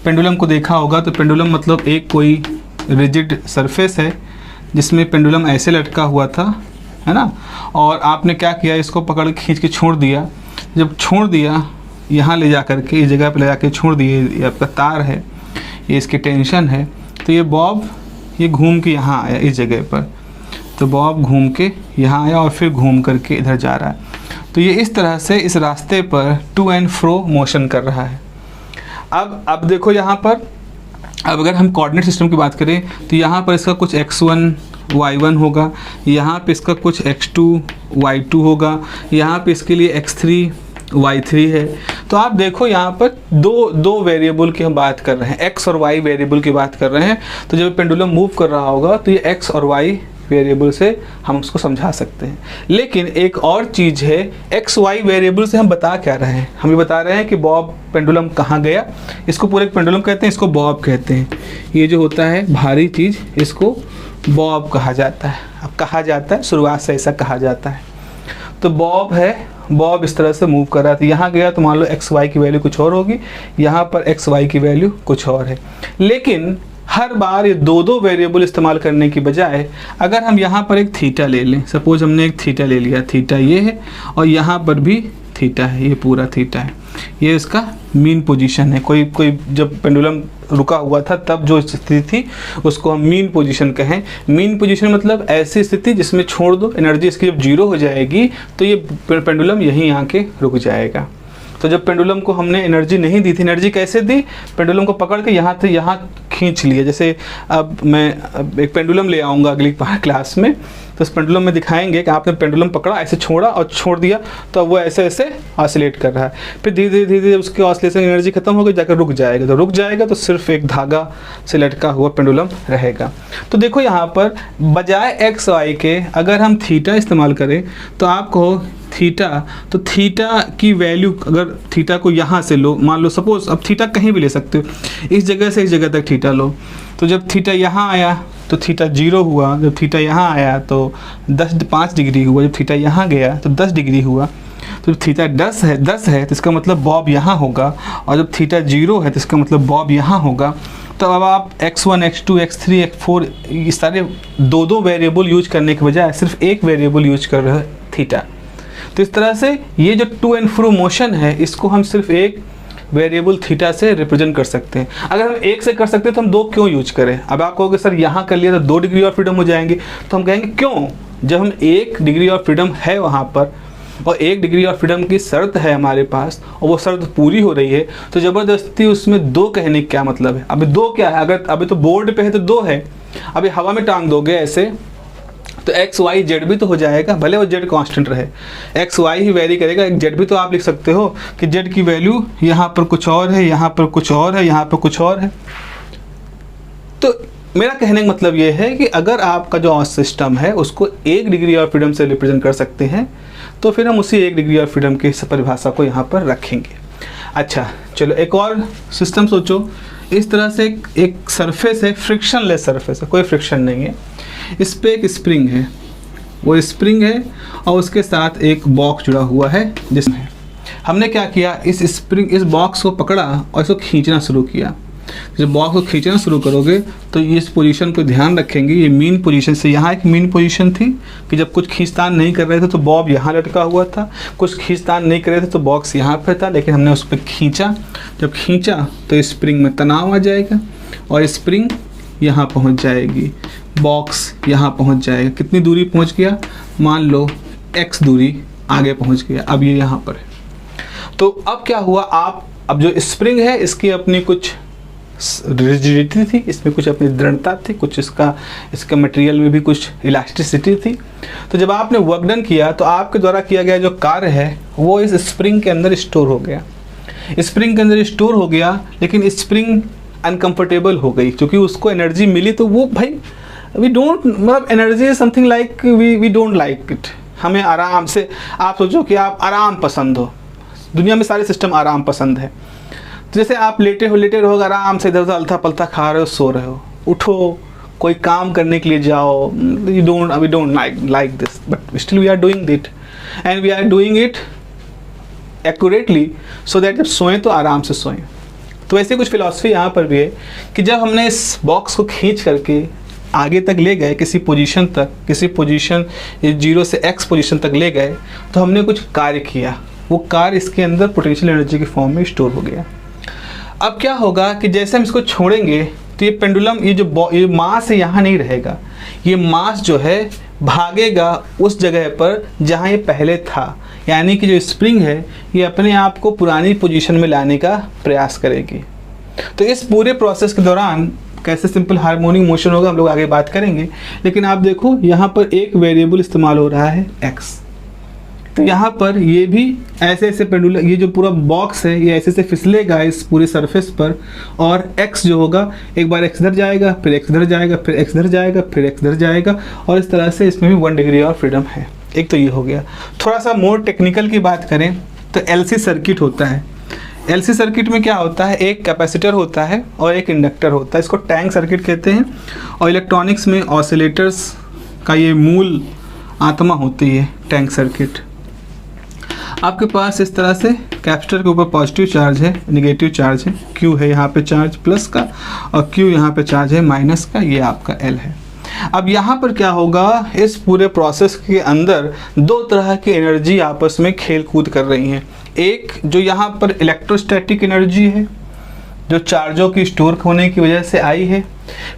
पेंडुलम को देखा होगा तो पेंडुलम मतलब एक कोई रिजिड सरफेस है जिसमें पेंडुलम ऐसे लटका हुआ था, है ना, और आपने क्या किया, इसको पकड़ के खींच के छोड़ दिया। जब छोड़ दिया यहाँ ले जा कर के इस जगह पे ले जाके छोड़ दिए, ये आपका तार है, ये इसकी टेंशन है, तो ये बॉब ये घूम के यहाँ आया इस जगह पर, तो बॉब घूम के यहाँ आया और फिर घूम करके इधर जा रहा है। तो ये इस तरह से इस रास्ते पर टू एंड फ्रो मोशन कर रहा है। अब देखो यहाँ पर, अब अगर हम कोऑर्डिनेट सिस्टम की बात करें तो यहाँ पर इसका कुछ x1 y1 होगा, यहाँ पे इसका कुछ x2 y2 होगा, यहाँ पे इसके लिए x3 y3 है। तो आप देखो यहाँ पर दो वेरिएबल की हम बात कर रहे हैं, x और y वेरिएबल की बात कर रहे हैं। तो जब पेंडुलम मूव कर रहा होगा तो ये x और y वेरिएबल से हम उसको समझा सकते हैं। लेकिन एक और चीज़ है, एक्स वाई वेरिएबल से हम बता क्या रहे हैं, हम ये बता रहे हैं कि बॉब पेंडुलम कहाँ गया, इसको पूरे पेंडुलम कहते हैं, इसको बॉब कहते हैं। ये जो होता है भारी चीज़ इसको बॉब कहा जाता है। अब कहा जाता है, शुरुआत से ऐसा कहा जाता है। तो बॉब है, बॉब इस तरह से मूव कर रहा था, यहाँ गया तो मान लो एक्स वाई की वैल्यू कुछ और होगी, यहाँ पर एक्स वाई की वैल्यू कुछ और है। लेकिन हर बार ये दो वेरिएबल इस्तेमाल करने की बजाय अगर हम यहाँ पर एक थीटा ले लें, सपोज हमने एक थीटा ले लिया, थीटा ये है और यहाँ पर भी थीटा है, ये पूरा थीटा है, ये इसका मीन पोजीशन है। कोई जब पेंडुलम रुका हुआ था तब जो स्थिति थी उसको हम मीन पोजीशन कहें। मीन पोजीशन मतलब ऐसी स्थिति जिसमें छोड़ दो, एनर्जी इसकी जब जीरो हो जाएगी तो ये पेंडुलम यहीं आके रुक जाएगा। तो जब पेंडुलम को हमने एनर्जी नहीं दी थी, एनर्जी कैसे दी, पेंडुलम को पकड़ के यहाँ से यहाँ खींच लिया। जैसे अब मैं एक पेंडुलम ले आऊँगा अगली क्लास में, तो उस पेंडुलम में दिखाएंगे कि आपने पेंडुलम पकड़ा, ऐसे छोड़ा और छोड़ दिया तो वो ऐसे ऐसे ऑसिलेट कर रहा है। फिर धीरे धीरे उसकी ऑसिलेशन एनर्जी खत्म हो गई, जाकर रुक जाएगा। तो रुक जाएगा तो सिर्फ एक धागा से लटका हुआ पेंडुलम रहेगा। तो देखो यहाँ पर बजाय एक्स वाई के अगर हम थीटा इस्तेमाल करें तो आप कहो थीटा, तो थीटा की वैल्यू अगर थीटा को यहाँ से लो, मान लो सपोज, अब थीटा कहीं भी ले सकते हो, इस जगह से इस जगह तक थीटा लो। तो जब थीटा यहाँ आया तो थीटा 0 हुआ, जब थीटा यहाँ आया तो 5 डिग्री हुआ, जब थीटा यहाँ गया तो 10 डिग्री हुआ। तो जब थीटा 10 है तो इसका मतलब बॉब यहाँ होगा, और जब थीटा 0 है तो इसका मतलब बॉब यहाँ होगा। तो अब आप x1, x2, x3, x4 इस सारे दो वेरिएबल यूज करने के बजाय सिर्फ एक वेरिएबल यूज कर रहे हैं, थीटा। तो इस तरह से ये जो टू एंड फ्रो मोशन है इसको हम सिर्फ एक वेरिएबल थीटा से रिप्रेजेंट कर सकते हैं। अगर हम एक से कर सकते हैं तो हम 2 क्यों यूज करें। अब आप कहोगे सर यहाँ कर लिया तो 2 डिग्री ऑफ फ्रीडम हो जाएंगे, तो हम कहेंगे क्यों, जब हम 1 डिग्री ऑफ फ्रीडम है वहाँ पर और 1 डिग्री ऑफ फ्रीडम की शर्त है हमारे पास और वो शर्त पूरी हो रही है, तो ज़बरदस्ती उसमें 2 कहने का क्या मतलब है। अभी 2 क्या है, अगर अभी तो बोर्ड पे है तो 2 है, अभी हवा में टांग दोगे ऐसे तो एक्स वाई जेड भी तो हो जाएगा, भले वो जेड कांस्टेंट रहे, एक्स वाई ही वेरी करेगा। एक जेड भी तो आप लिख सकते हो कि जेड की वैल्यू यहाँ पर कुछ और है, यहाँ पर कुछ और है, यहाँ पर कुछ और है। तो मेरा कहने का मतलब ये है कि अगर आपका जो सिस्टम है उसको 1 डिग्री ऑफ फ्रीडम से रिप्रेजेंट कर सकते हैं तो फिर हम उसी 1 डिग्री ऑफ फ्रीडम की परिभाषा को यहाँ पर रखेंगे। अच्छा चलो एक और सिस्टम सोचो, इस तरह से एक सरफेस है, फ्रिक्शनलेस सरफेस है, कोई फ्रिक्शन नहीं है, इस पे एक स्प्रिंग है, वो स्प्रिंग है और उसके साथ एक बॉक्स जुड़ा हुआ है जिसमें हमने क्या किया, इस स्प्रिंग इस बॉक्स को पकड़ा और इसको खींचना शुरू किया। जब बॉक्स को खींचना शुरू करोगे तो इस पोजीशन को ध्यान रखेंगे, ये मीन पोजीशन से यहाँ एक मीन पोजीशन थी कि जब कुछ खींचतान नहीं कर रहे थे तो बॉब यहाँ लटका हुआ था, कुछ खींचतान नहीं कर रहे थे तो बॉक्स यहाँ पर था, लेकिन हमने उस पर खींचा। जब खींचा तो स्प्रिंग में तनाव आ जाएगा और स्प्रिंग यहाँ पहुँच जाएगी, बॉक्स यहाँ पहुँच जाएगा। कितनी दूरी पहुँच गया, मान लो x दूरी आगे पहुँच गया, अब ये यहाँ पर है। तो अब क्या हुआ, आप अब जो स्प्रिंग है इसकी अपनी कुछ रिजिडिटी थी, इसमें कुछ अपनी दृढ़ता थी, कुछ इसका मटेरियल में भी कुछ इलास्टिसिटी थी। तो जब आपने वर्क डन किया तो आपके द्वारा किया गया जो कार्य है वो इस स्प्रिंग के अंदर स्टोर हो गया, स्प्रिंग के अंदर स्टोर हो गया। लेकिन स्प्रिंग अनकंफर्टेबल हो गई क्योंकि उसको एनर्जी मिली, तो वो भाई वी डोंट, मतलब energy is something like we don't like it. हमें आराम से, आप सोचो कि आप आराम पसंद हो, दुनिया में सारे सिस्टम आराम पसंद है। तो जैसे आप लेटे रहो आराम से, इधर उधर अल्था पल्था खा रहे हो, सो रहे हो, उठो कोई काम करने के लिए जाओ, we don't like this, but still we are doing it and we are doing it accurately so that जब सोएं तो आराम से सोएं। तो ऐसे कुछ फिलॉसफी यहाँ पर भी है कि जब हमने इस बॉक्स को खींच करके आगे तक ले गए, किसी पोजीशन तक, किसी पोजीशन 0 से x पोजीशन तक ले गए, तो हमने कुछ कार्य किया, वो कार्य इसके अंदर पोटेंशियल एनर्जी के फॉर्म में स्टोर हो गया। अब क्या होगा कि जैसे हम इसको छोड़ेंगे तो ये पेंडुलम, ये मास यहाँ नहीं रहेगा, ये मास जो है भागेगा उस जगह पर जहाँ ये पहले था, यानी कि जो स्प्रिंग है ये अपने आप को पुरानी पोजीशन में लाने का प्रयास करेगी। तो इस पूरे प्रोसेस के दौरान कैसे सिंपल हार्मोनिक मोशन होगा हम लोग आगे बात करेंगे, लेकिन आप देखो यहाँ पर एक वेरिएबल इस्तेमाल हो रहा है x। तो यहाँ पर ये भी ऐसे ऐसे पेंडुलम, ये जो पूरा बॉक्स है ये ऐसे ऐसे फिसलेगा इस पूरे सरफेस पर, और x जो होगा एक बार x इधर जाएगा, फिर x इधर जाएगा, फिर x इधर जाएगा, फिर x इधर जाएगा, और इस तरह से इसमें भी 1 डिग्री ऑफ फ्रीडम है। एक तो ये हो गया। थोड़ा सा मोर टेक्निकल की बात करें तो LC सर्किट होता है। LC सर्किट में क्या होता है, एक कैपेसिटर होता है और एक इंडक्टर होता है, इसको टैंक सर्किट कहते हैं। और इलेक्ट्रॉनिक्स में ऑसिलेटर्स का ये मूल आत्मा होती है टैंक सर्किट। आपके पास इस तरह से कैपेसिटर के ऊपर पॉजिटिव चार्ज है, नेगेटिव चार्ज है, Q है यहाँ पे चार्ज प्लस का और Q यहाँ पे चार्ज है माइनस का, ये आपका L है। अब यहाँ पर क्या होगा, इस पूरे प्रोसेस के अंदर दो तरह की एनर्जी आपस में खेल कूद कर रही हैं। एक जो यहाँ पर इलेक्ट्रोस्टैटिक एनर्जी है जो चार्जों की स्टोर होने की वजह से आई है।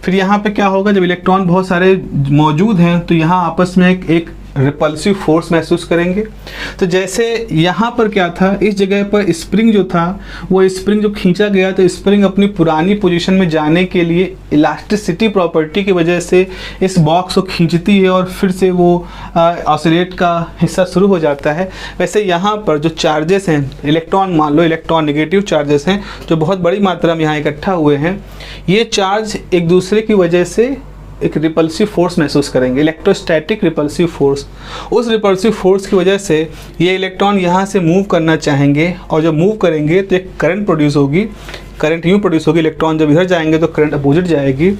फिर यहाँ पे क्या होगा, जब इलेक्ट्रॉन बहुत सारे मौजूद हैं तो यहाँ आपस में एक रिपल्सिव फोर्स महसूस करेंगे। तो जैसे यहाँ पर क्या था, इस जगह पर स्प्रिंग जो था वो स्प्रिंग जो खींचा गया तो स्प्रिंग अपनी पुरानी पोजीशन में जाने के लिए इलास्टिसिटी प्रॉपर्टी की वजह से इस बॉक्स को खींचती है और फिर से वो ऑसिलेट का हिस्सा शुरू हो जाता है। वैसे यहाँ पर जो चार्जेस हैं, इलेक्ट्रॉन मान लो, इलेक्ट्रॉन नेगेटिव चार्जेस हैं जो बहुत बड़ी मात्रा में यहाँ इकट्ठा हुए हैं, ये चार्ज एक दूसरे की वजह से एक रिपल्सिव फोर्स महसूस करेंगे, इलेक्ट्रोस्टैटिक रिपल्सिव फोर्स। उस रिपल्सिव फोर्स की वजह से ये इलेक्ट्रॉन यहाँ से मूव करना चाहेंगे और जब मूव करेंगे तो एक करंट प्रोड्यूस होगी। करंट यूँ प्रोड्यूस होगी, इलेक्ट्रॉन जब इधर जाएंगे तो करंट अपोजिट जाएगी,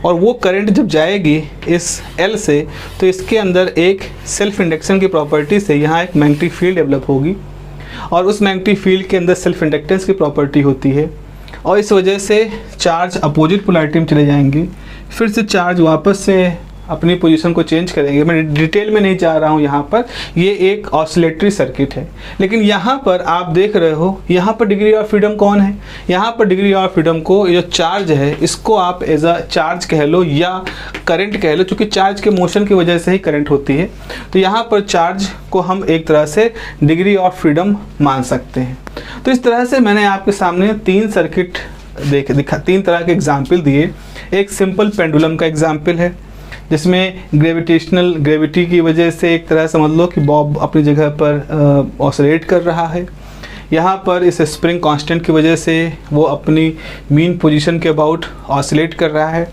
और वो करंट जब जाएगी इस L से तो इसके अंदर एक सेल्फ इंडक्शन की प्रॉपर्टी से यहाँ एक मैग्नेटिक फील्ड डेवलप होगी, और उस मैग्नेटिक फील्ड के अंदर सेल्फ इंडक्टेंस की प्रॉपर्टी होती है, और इस वजह से चार्ज अपोजिट पोलैरिटी में चले जाएंगे, फिर से चार्ज वापस से अपनी पोजीशन को चेंज करेंगे। मैं डिटेल में नहीं जा रहा हूँ यहाँ पर, ये एक ऑसिलेटरी सर्किट है। लेकिन यहाँ पर आप देख रहे हो, यहाँ पर डिग्री ऑफ फ्रीडम कौन है, यहाँ पर डिग्री ऑफ फ्रीडम को, ये जो चार्ज है इसको आप एज अ चार्ज कह लो या करंट कह लो, क्योंकि चार्ज के मोशन की वजह से ही करंट होती है। तो यहाँ पर चार्ज को हम एक तरह से डिग्री ऑफ फ्रीडम मान सकते हैं। तो इस तरह से मैंने आपके सामने तीन सर्किट तीन तरह के एग्जाम्पल दिए। एक सिंपल पेंडुलम का एग्जाम्पल है जिसमें ग्रेविटी की वजह से एक तरह समझ लो कि बॉब अपनी जगह पर ऑसिलेट कर रहा है। यहाँ पर इस स्प्रिंग कांस्टेंट की वजह से वो अपनी मीन पोजीशन के अबाउट ऑसिलेट कर रहा है।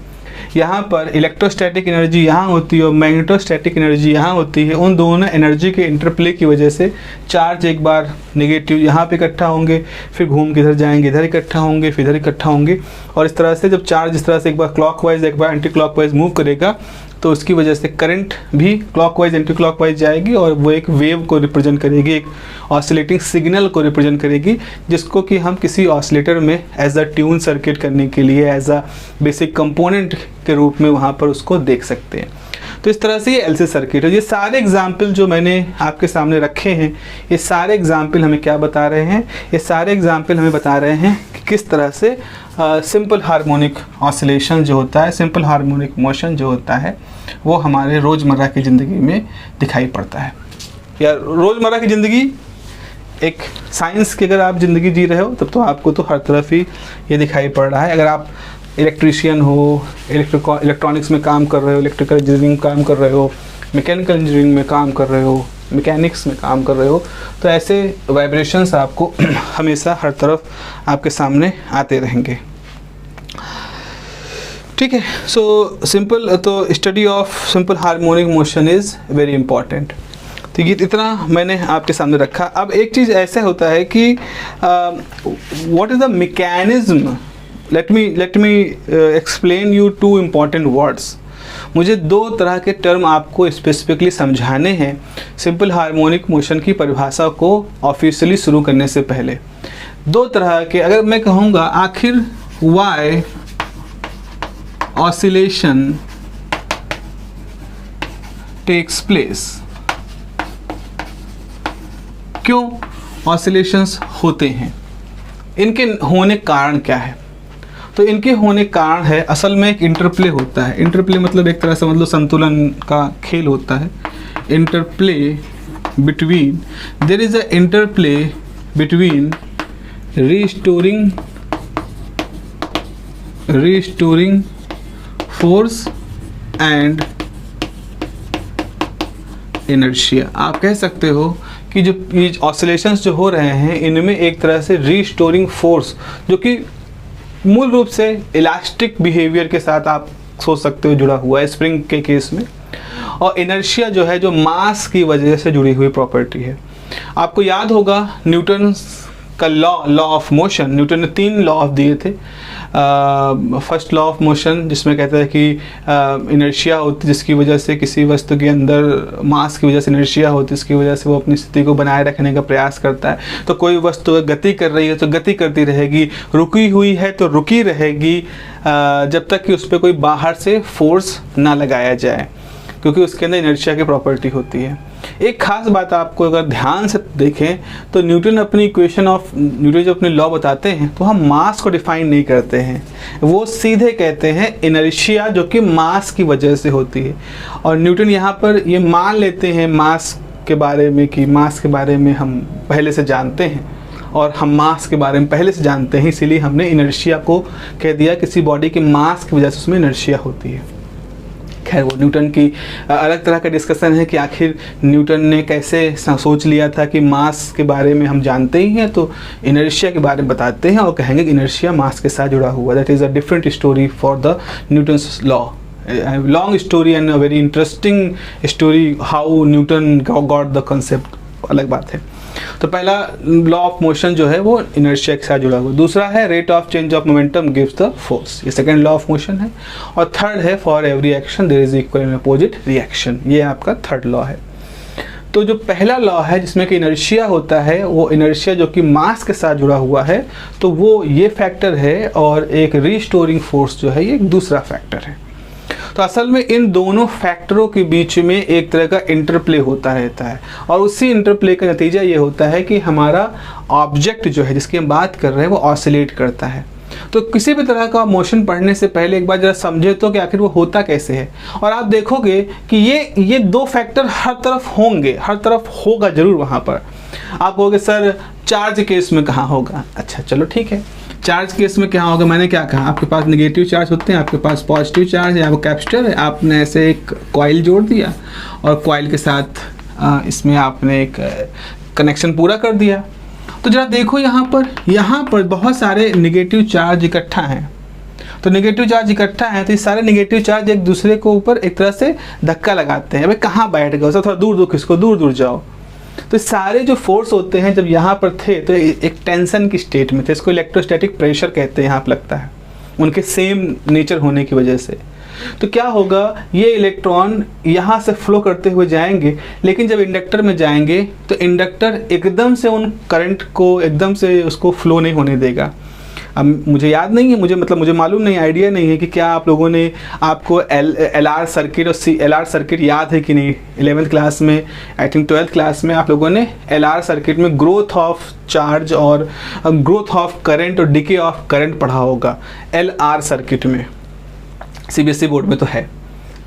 यहाँ पर इलेक्ट्रोस्टैटिक एनर्जी यहाँ होती है और मैग्नेटोस्टैटिक एनर्जी यहाँ होती है। उन दोनों एनर्जी के इंटरप्ले की वजह से चार्ज एक बार नेगेटिव यहाँ पे इकट्ठा होंगे, फिर घूम के इधर जाएंगे, इधर इकट्ठा होंगे, फिर इधर इकट्ठा होंगे, और इस तरह से जब चार्ज इस तरह से एक बार क्लॉकवाइज एक बार एंटी क्लॉकवाइज मूव करेगा तो उसकी वजह से करंट भी क्लॉकवाइज एंटी क्लॉकवाइज जाएगी और वो एक वेव को रिप्रेजेंट करेगी, एक ऑसिलेटिंग सिग्नल को रिप्रेजेंट करेगी, जिसको कि हम किसी ऑसिलेटर में एज अ ट्यून सर्किट करने के लिए एज अ बेसिक कंपोनेंट के रूप में वहाँ पर उसको देख सकते हैं। तो इस तरह से ये एलसी सर्किट है। ये सारे एग्जाम्पल जो मैंने आपके सामने रखे हैं, ये सारे एग्जाम्पल हमें क्या बता रहे हैं, ये सारे एग्जाम्पल हमें बता रहे हैं कि किस तरह से सिंपल हार्मोनिक ऑसिलेशन जो होता है, सिंपल हार्मोनिक मोशन जो होता है, वो हमारे रोज़मर्रा की ज़िंदगी में दिखाई पड़ता है। या रोज़मर्रा की ज़िंदगी एक साइंस की अगर आप ज़िंदगी जी रहे हो तब तो आपको तो हर तरफ ही ये दिखाई पड़ रहा है। अगर आप इलेक्ट्रीशियन हो, इलेक्ट्रॉनिक्स में काम कर रहे हो, इलेक्ट्रिकल इंजीनियरिंग काम कर रहे हो, मैकेनिकल इंजीनियरिंग में काम कर रहे हो, मैकेनिक्स में काम कर रहे हो, तो ऐसे वाइब्रेशंस आपको हमेशा हर तरफ आपके सामने आते रहेंगे। ठीक है, सो सिंपल, तो study of simple harmonic motion is very important. तो ये इतना मैंने आपके सामने रखा। अब एक चीज़ ऐसा होता है कि what is the mechanism, let me explain you two important words. मुझे दो तरह के टर्म आपको स्पेसिफिकली समझाने हैं सिंपल हार्मोनिक मोशन की परिभाषा को ऑफिशियली शुरू करने से पहले। दो तरह के, अगर मैं कहूँगा आखिर वाई ऑसिलेशन टेक्स प्लेस, क्यों ऑसिलेशंस होते हैं, इनके होने कारण क्या है। तो इनके होने कारण है, असल में एक इंटरप्ले होता है। इंटरप्ले मतलब एक तरह से मतलब संतुलन का खेल होता है। Interplay between, there is a interplay between restoring force and inertia. आप कह सकते हो कि जो ये ऑसिलेशंस जो हो रहे हैं, इनमें एक तरह से रीस्टोरिंग फोर्स, जो कि मूल रूप से इलास्टिक बिहेवियर के साथ आप सोच सकते हो जुड़ा हुआ है स्प्रिंग के केस में, और इनर्शिया जो है जो मास की वजह से जुड़ी हुई प्रॉपर्टी है। आपको याद होगा न्यूटन का लॉ ऑफ मोशन, न्यूटन ने 3 लॉ दिए थे। फर्स्ट लॉ ऑफ मोशन जिसमें कहता है कि इनर्शिया होती, जिसकी वजह से किसी वस्तु के अंदर मास की वजह से इनर्शिया होती, इसकी वजह से वो अपनी स्थिति को बनाए रखने का प्रयास करता है। तो कोई वस्तु गति कर रही है तो गति करती रहेगी, रुकी हुई है तो रुकी रहेगी, जब तक कि उस पर कोई बाहर से फोर्स ना लगाया जाए, क्योंकि उसके अंदर इनर्शिया की प्रॉपर्टी होती है। एक खास बात आपको अगर ध्यान से देखें तो न्यूटन अपनी न्यूटन जो अपने लॉ बताते हैं तो हम मास को डिफाइन नहीं करते हैं, वो सीधे कहते हैं इनर्शिया जो कि मास की वजह से होती है। और न्यूटन यहाँ पर ये मान लेते हैं मास के बारे में कि मास के बारे में हम पहले से जानते हैं और हम मास के बारे में पहले से जानते हैं, इसीलिए हमने इनर्शिया को कह दिया किसी बॉडी के मास की वजह से उसमें इनर्शिया होती है। खैर वो न्यूटन की अलग तरह का डिस्कशन है कि आखिर न्यूटन ने कैसे सोच लिया था कि मास के बारे में हम जानते ही हैं तो इनर्शिया के बारे में बताते हैं और कहेंगे कि इनर्शिया मास के साथ जुड़ा हुआ। That is a different story for the Newton's law, long story and a very interesting story how Newton got the concept, अलग बात है। तो पहला लॉ ऑफ मोशन जो है वो इनर्शिया के साथ जुड़ा हुआ। दूसरा है rate of change of momentum gives the force, ये सेकंड लॉ ऑफ मोशन है। और थर्ड है for every action there is equal and opposite reaction, ये आपका थर्ड लॉ है। तो जो पहला लॉ है जिसमें कि इनर्शिया होता है, वो इनर्शिया जो कि मास के साथ जुड़ा हुआ है, तो वो ये फैक्टर है, और एक रीस्टोरिंग फोर्स जो है ये एक दूसरा फैक्टर है। तो असल में इन दोनों फैक्टरों के बीच में एक तरह का इंटरप्ले होता रहता है, और उसी इंटरप्ले का नतीजा ये होता है कि हमारा ऑब्जेक्ट जो है जिसकी हम बात कर रहे हैं वो ऑसिलेट करता है। तो किसी भी तरह का मोशन पढ़ने से पहले एक बार जरा समझे तो कि आखिर वो होता कैसे है। और आप देखोगे कि ये दो फैक्टर हर तरफ होंगे, हर तरफ होगा जरूर। वहाँ पर आप कहोगे सर चार्ज केस में कहाँ होगा, अच्छा चलो ठीक है, चार्ज केस में क्या होगा, मैंने क्या कहा, आपके पास नेगेटिव चार्ज होते हैं, आपके पास पॉजिटिव चार्ज है, वो कैपेसिटर है, आपने ऐसे एक कॉइल जोड़ दिया और कॉइल के साथ इसमें आपने एक कनेक्शन पूरा कर दिया। तो जरा देखो यहाँ पर बहुत सारे नेगेटिव चार्ज इकट्ठा हैं। तो नेगेटिव चार्ज इकट्ठा है तो ये सारे नेगेटिव चार्ज एक दूसरे को ऊपर एक तरह से धक्का लगाते हैं, भाई कहाँ बैठ गए, थोड़ा दूर खिसको, दूर जाओ। तो सारे जो फोर्स होते हैं जब यहाँ पर थे तो एक टेंशन की स्टेट में थे, इसको इलेक्ट्रोस्टैटिक प्रेशर कहते हैं यहाँ पर लगता है, उनके सेम नेचर होने की वजह से। तो क्या होगा, ये इलेक्ट्रॉन यहाँ से फ्लो करते हुए जाएंगे, लेकिन जब इंडक्टर में जाएंगे तो इंडक्टर एकदम से उन करंट को एकदम से उसको फ्लो नहीं होने देगा। अब मुझे याद नहीं है, मुझे मालूम नहीं, आइडिया नहीं है कि क्या आप लोगों ने, आपको एल आर सर्किट और एल आर सर्किट याद है कि नहीं। 11th क्लास में, आई थिंक 12th क्लास में आप लोगों ने एल आर सर्किट में ग्रोथ ऑफ चार्ज और ग्रोथ ऑफ करंट और डिके ऑफ करंट पढ़ा होगा एल आर सर्किट में। CBSE बोर्ड में तो है,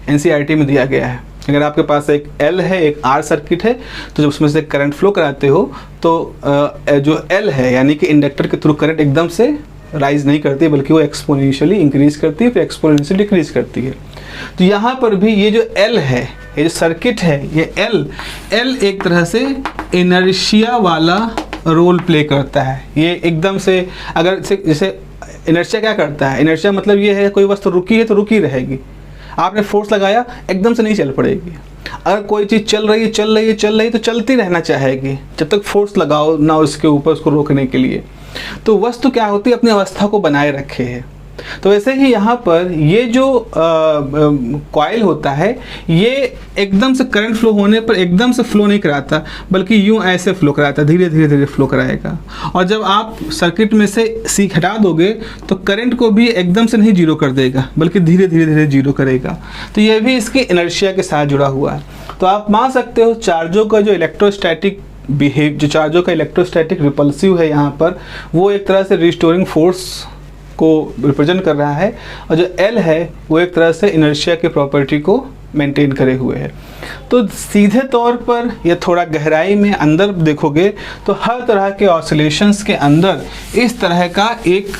NCERT में दिया गया है। अगर आपके पास एक L है, एक R सर्किट है, तो जब उसमें से करंट फ्लो कराते हो तो जो L है यानी कि इंडक्टर के थ्रू करंट एकदम से राइज नहीं करती, बल्कि वो एक्सपोनेंशियली इंक्रीज करती है, फिर एक्सपोनेंशियली डिक्रीज करती है। तो यहाँ पर भी ये जो L है, ये जो सर्किट है, ये L एक तरह से इनर्शिया वाला रोल प्ले करता है। ये एकदम से, अगर जैसे इनर्शिया क्या करता है, इनर्शिया मतलब ये है कोई वस्तु रुकी है तो रुकी रहेगी, आपने फोर्स लगाया एकदम से नहीं चल पड़ेगी। अगर कोई चीज़ चल रही है तो चलती रहना चाहेगी जब तक फोर्स लगाओ ना उसके ऊपर, उसको रोकने के लिए। तो वस्तु क्या होती है, अपनी अवस्था को बनाए रखे है। तो वैसे ही यहाँ पर ये जो कॉइल होता है, ये एकदम से करंट फ्लो होने पर एकदम से फ्लो नहीं कराता, बल्कि यूँ ऐसे फ्लो कराता, धीरे धीरे फ्लो कराएगा। और जब आप सर्किट में से सीख हटा दोगे तो करंट को भी एकदम से नहीं जीरो कर देगा, बल्कि धीरे धीरे जीरो करेगा। तो ये भी इसकी इनर्शिया के साथ जुड़ा हुआ है। तो आप मान सकते हो चार्जों का जो इलेक्ट्रोस्टैटिक रिपल्सिव है यहाँ पर, वो एक तरह से रिस्टोरिंग फोर्स को रिप्रेजेंट कर रहा है, और जो L है वो एक तरह से इनर्शिया के प्रॉपर्टी को मेंटेन करे हुए है। तो सीधे तौर पर या थोड़ा गहराई में अंदर देखोगे तो हर तरह के ऑसिलेशंस के अंदर इस तरह का एक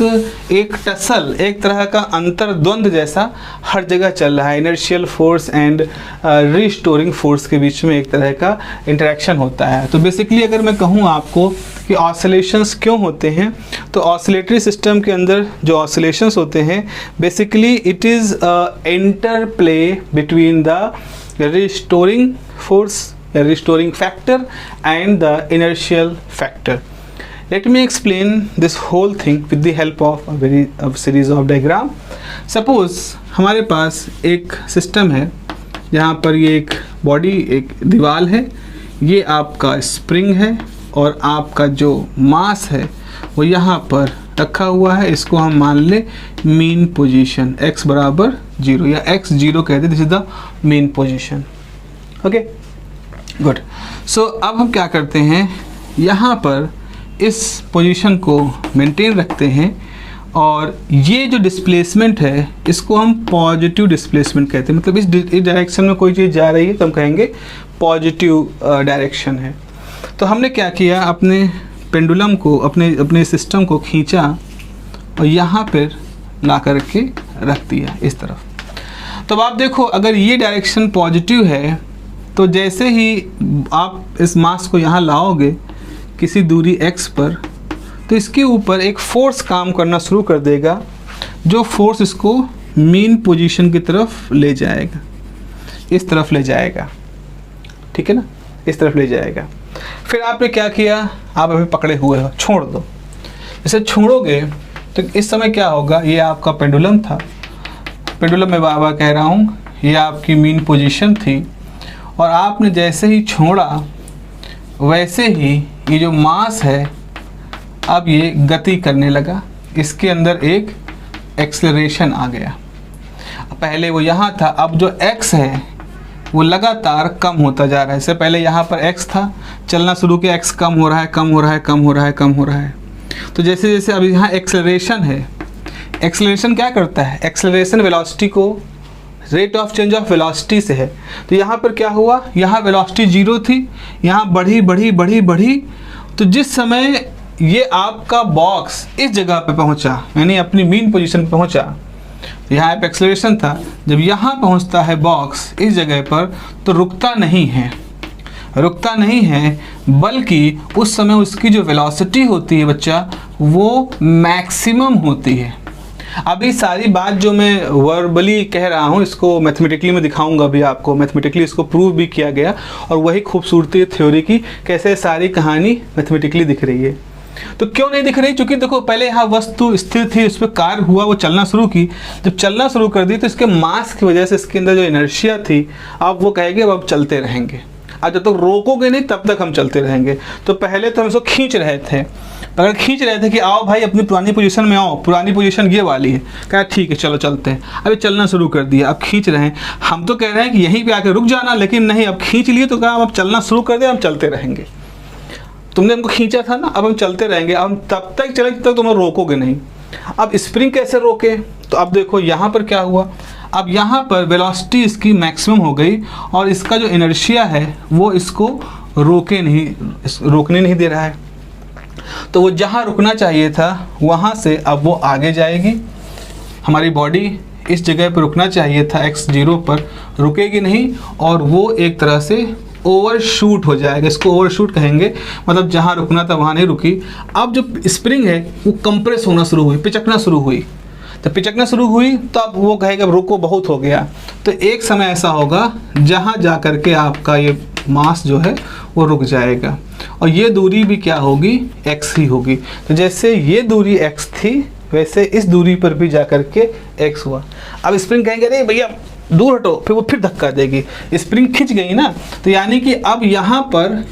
टसल, एक तरह का अंतर्द्वंद जैसा हर जगह चल रहा है। Inertial force and restoring force के बीच में एक तरह का इंटरेक्शन होता है। तो बेसिकली अगर मैं कहूँ आपको कि ऑसिलेशंस क्यों होते हैं, तो ऑसिलेटरी सिस्टम के अंदर जो ऑसिलेशंस होते हैं, basically it is interplay between the restoring force, restoring factor and the inertial factor. Let me explain this whole thing with the help of a series of diagram. Suppose हमारे पास एक system है, यहाँ पर ये एक body, एक दीवार है, ये आपका स्प्रिंग है और आपका जो मास है वो यहाँ पर रखा हुआ है। इसको हम मान ले मीन पोजीशन, x बराबर 0 या x 0 कहते हैं, this is the mean position. Okay, good. So अब हम क्या करते हैं, यहाँ पर इस पोजीशन को मेंटेन रखते हैं, और ये जो डिस्प्लेसमेंट है इसको हम पॉजिटिव डिस्प्लेसमेंट कहते हैं। मतलब इस डायरेक्शन में कोई चीज़ जा रही है तो हम कहेंगे पॉजिटिव डायरेक्शन है। तो हमने क्या किया, अपने पेंडुलम को, अपने सिस्टम को खींचा और यहाँ पर ला कर के रख दिया इस तरफ। तो अब आप देखो, अगर ये डायरेक्शन पॉजिटिव है तो जैसे ही आप इस मास को यहाँ लाओगे किसी दूरी x पर, तो इसके ऊपर एक फोर्स काम करना शुरू कर देगा, जो फोर्स इसको मीन पोजीशन की तरफ ले जाएगा, इस तरफ ले जाएगा, ठीक है ना, इस तरफ ले जाएगा। फिर आपने क्या किया, आप अभी पकड़े हुए हो, छोड़ दो। इसे छोड़ोगे तो इस समय क्या होगा, ये आपका पेंडुलम था, पेंडुलम में बाबा कह रहा हूँ, ये आपकी मीन पोजीशन थी, और आपने जैसे ही छोड़ा वैसे ही ये जो मास है अब ये गति करने लगा, इसके अंदर एक एक्सेलरेशन आ गया। पहले वो यहाँ था, अब जो x है वो लगातार कम होता जा रहा है। इससे पहले यहाँ पर x था, चलना शुरू किया, x कम हो रहा है, कम हो रहा है, कम हो रहा है, कम हो रहा है। तो जैसे जैसे अब यहाँ एक्सेलरेशन है, एक्सेलरेशन क्या करता है, एक्सेलरेशन वेलोसिटी को, rate of change of velocity से है। तो यहाँ पर क्या हुआ, यहाँ वेलोसिटी 0 थी, यहाँ बढ़ी बढ़ी बढ़ी बढ़ी, तो जिस समय ये आपका बॉक्स इस जगह पे पहुँचा, यानी अपनी मीन पोजीशन पे पहुँचा, यहाँ पे एक्सेलरेशन था, जब यहाँ पहुँचता है बॉक्स इस जगह पर तो रुकता नहीं है, बल्कि उस समय उसकी जो वेलोसिटी होती है बच्चा, वो मैक्सिमम होती है। अभी सारी बात जो मैं वर्बली कह रहा हूँ, इसको मैथमेटिकली में दिखाऊंगा भी आपको, मैथमेटिकली इसको प्रूव भी किया गया, और वही खूबसूरती थ्योरी की, कैसे सारी कहानी मैथमेटिकली दिख रही है। तो क्यों नहीं दिख रही? क्योंकि देखो पहले यहाँ वस्तु स्थिर थी, उस पर कार्य हुआ, वो चलना शुरू की, जब चलना शुरू कर दी तो इसके मास की वजह से इसके अंदर जो इनर्शिया थी, अब वो कहेगी अब चलते रहेंगे। अब जब तक रोकोगे नहीं तब तक हम चलते रहेंगे। तो पहले तो हम इसको खींच रहे थे, अगर खींच रहे थे कि आओ भाई अपनी पुरानी पोजीशन में आओ, पुरानी पोजीशन ये वाली है, कहा ठीक है चलो चलते हैं, अभी चलना शुरू कर दिया, अब खींच रहे हैं। हम तो कह रहे हैं कि यहीं पे आके रुक जाना, लेकिन नहीं, अब खींच लिए तो कहा अब चलना शुरू कर दे, हम चलते रहेंगे। तुमने हमको खींचा था ना, अब हम चलते रहेंगे, अब हम तब तक चले जब तक तुम रोकोगे नहीं। अब स्प्रिंग कैसे रोके? तो अब देखो यहाँ पर क्या हुआ, अब यहाँ पर वेलोसिटी इसकी मैक्सिमम हो गई और इसका जो इनर्शिया है वो इसको रोकने नहीं दे रहा है। तो वो जहाँ रुकना चाहिए था वहाँ से अब वो आगे जाएगी। हमारी बॉडी इस जगह पर रुकना चाहिए था x0 पर, रुकेगी नहीं और वो एक तरह से ओवरशूट हो जाएगा। इसको ओवरशूट कहेंगे, मतलब जहाँ रुकना था वहाँ नहीं रुकी। अब जो स्प्रिंग है वो कंप्रेस होना शुरू हुई, पिचकना शुरू हुई। तो पिचकना शुरू हुई तो अब वो कहेगा रुको बहुत हो गया। तो एक समय ऐसा होगा जहाँ जा कर के आपका ये मास जो है वो रुक जाएगा और ये दूरी भी क्या होगी, x ही होगी। तो जैसे ये दूरी x थी वैसे इस दूरी पर भी जा कर के x हुआ। अब स्प्रिंग कहेंगे अरे भैया दूर हटो, फिर वो फिर धक्का देगी, स्प्रिंग खिंच गई ना। तो यानी कि अब यहाँ पर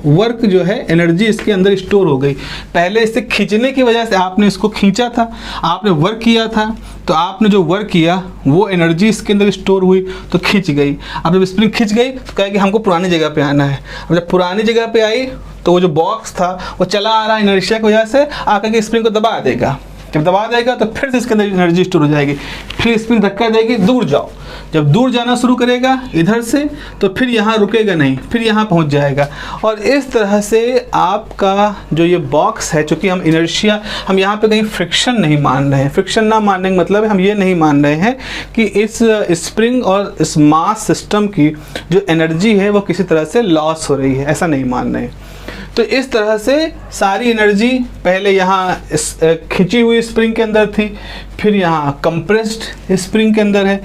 वर्क जो है एनर्जी इसके अंदर स्टोर हो गई। पहले इसे खींचने की वजह से आपने इसको खींचा था, आपने वर्क किया था, तो आपने जो वर्क किया वो एनर्जी इसके अंदर स्टोर हुई तो खींच गई। अब जब स्प्रिंग खींच गई तो कहेगी हमको पुरानी जगह पे आना है। अब जब पुरानी जगह पे आई तो वो जो बॉक्स था वो चला आ रहा इनर्शिया की वजह से, आकर के स्प्रिंग को दबा देगा। जब दबा देगा तो फिर से इसके अंदर एनर्जी स्टोर हो जाएगी, फिर स्प्रिंग धक्का देगी दूर जाओ। जब दूर जाना शुरू करेगा इधर से तो फिर यहाँ रुकेगा नहीं, फिर यहाँ पहुँच जाएगा। और इस तरह से आपका जो ये बॉक्स है, चूँकि हम इनर्शिया, हम यहाँ पे कहीं फ्रिक्शन नहीं मान रहे हैं। फ्रिक्शन ना मानने का मतलब हम ये नहीं मान रहे हैं कि इस स्प्रिंग और इस मास सिस्टम की जो एनर्जी है वो किसी तरह से लॉस हो रही है, ऐसा नहीं मान रहे हैं। तो इस तरह से सारी एनर्जी पहले यहाँ खिंची हुई स्प्रिंग के अंदर थी, फिर यहाँ कंप्रेस्ड स्प्रिंग के अंदर है,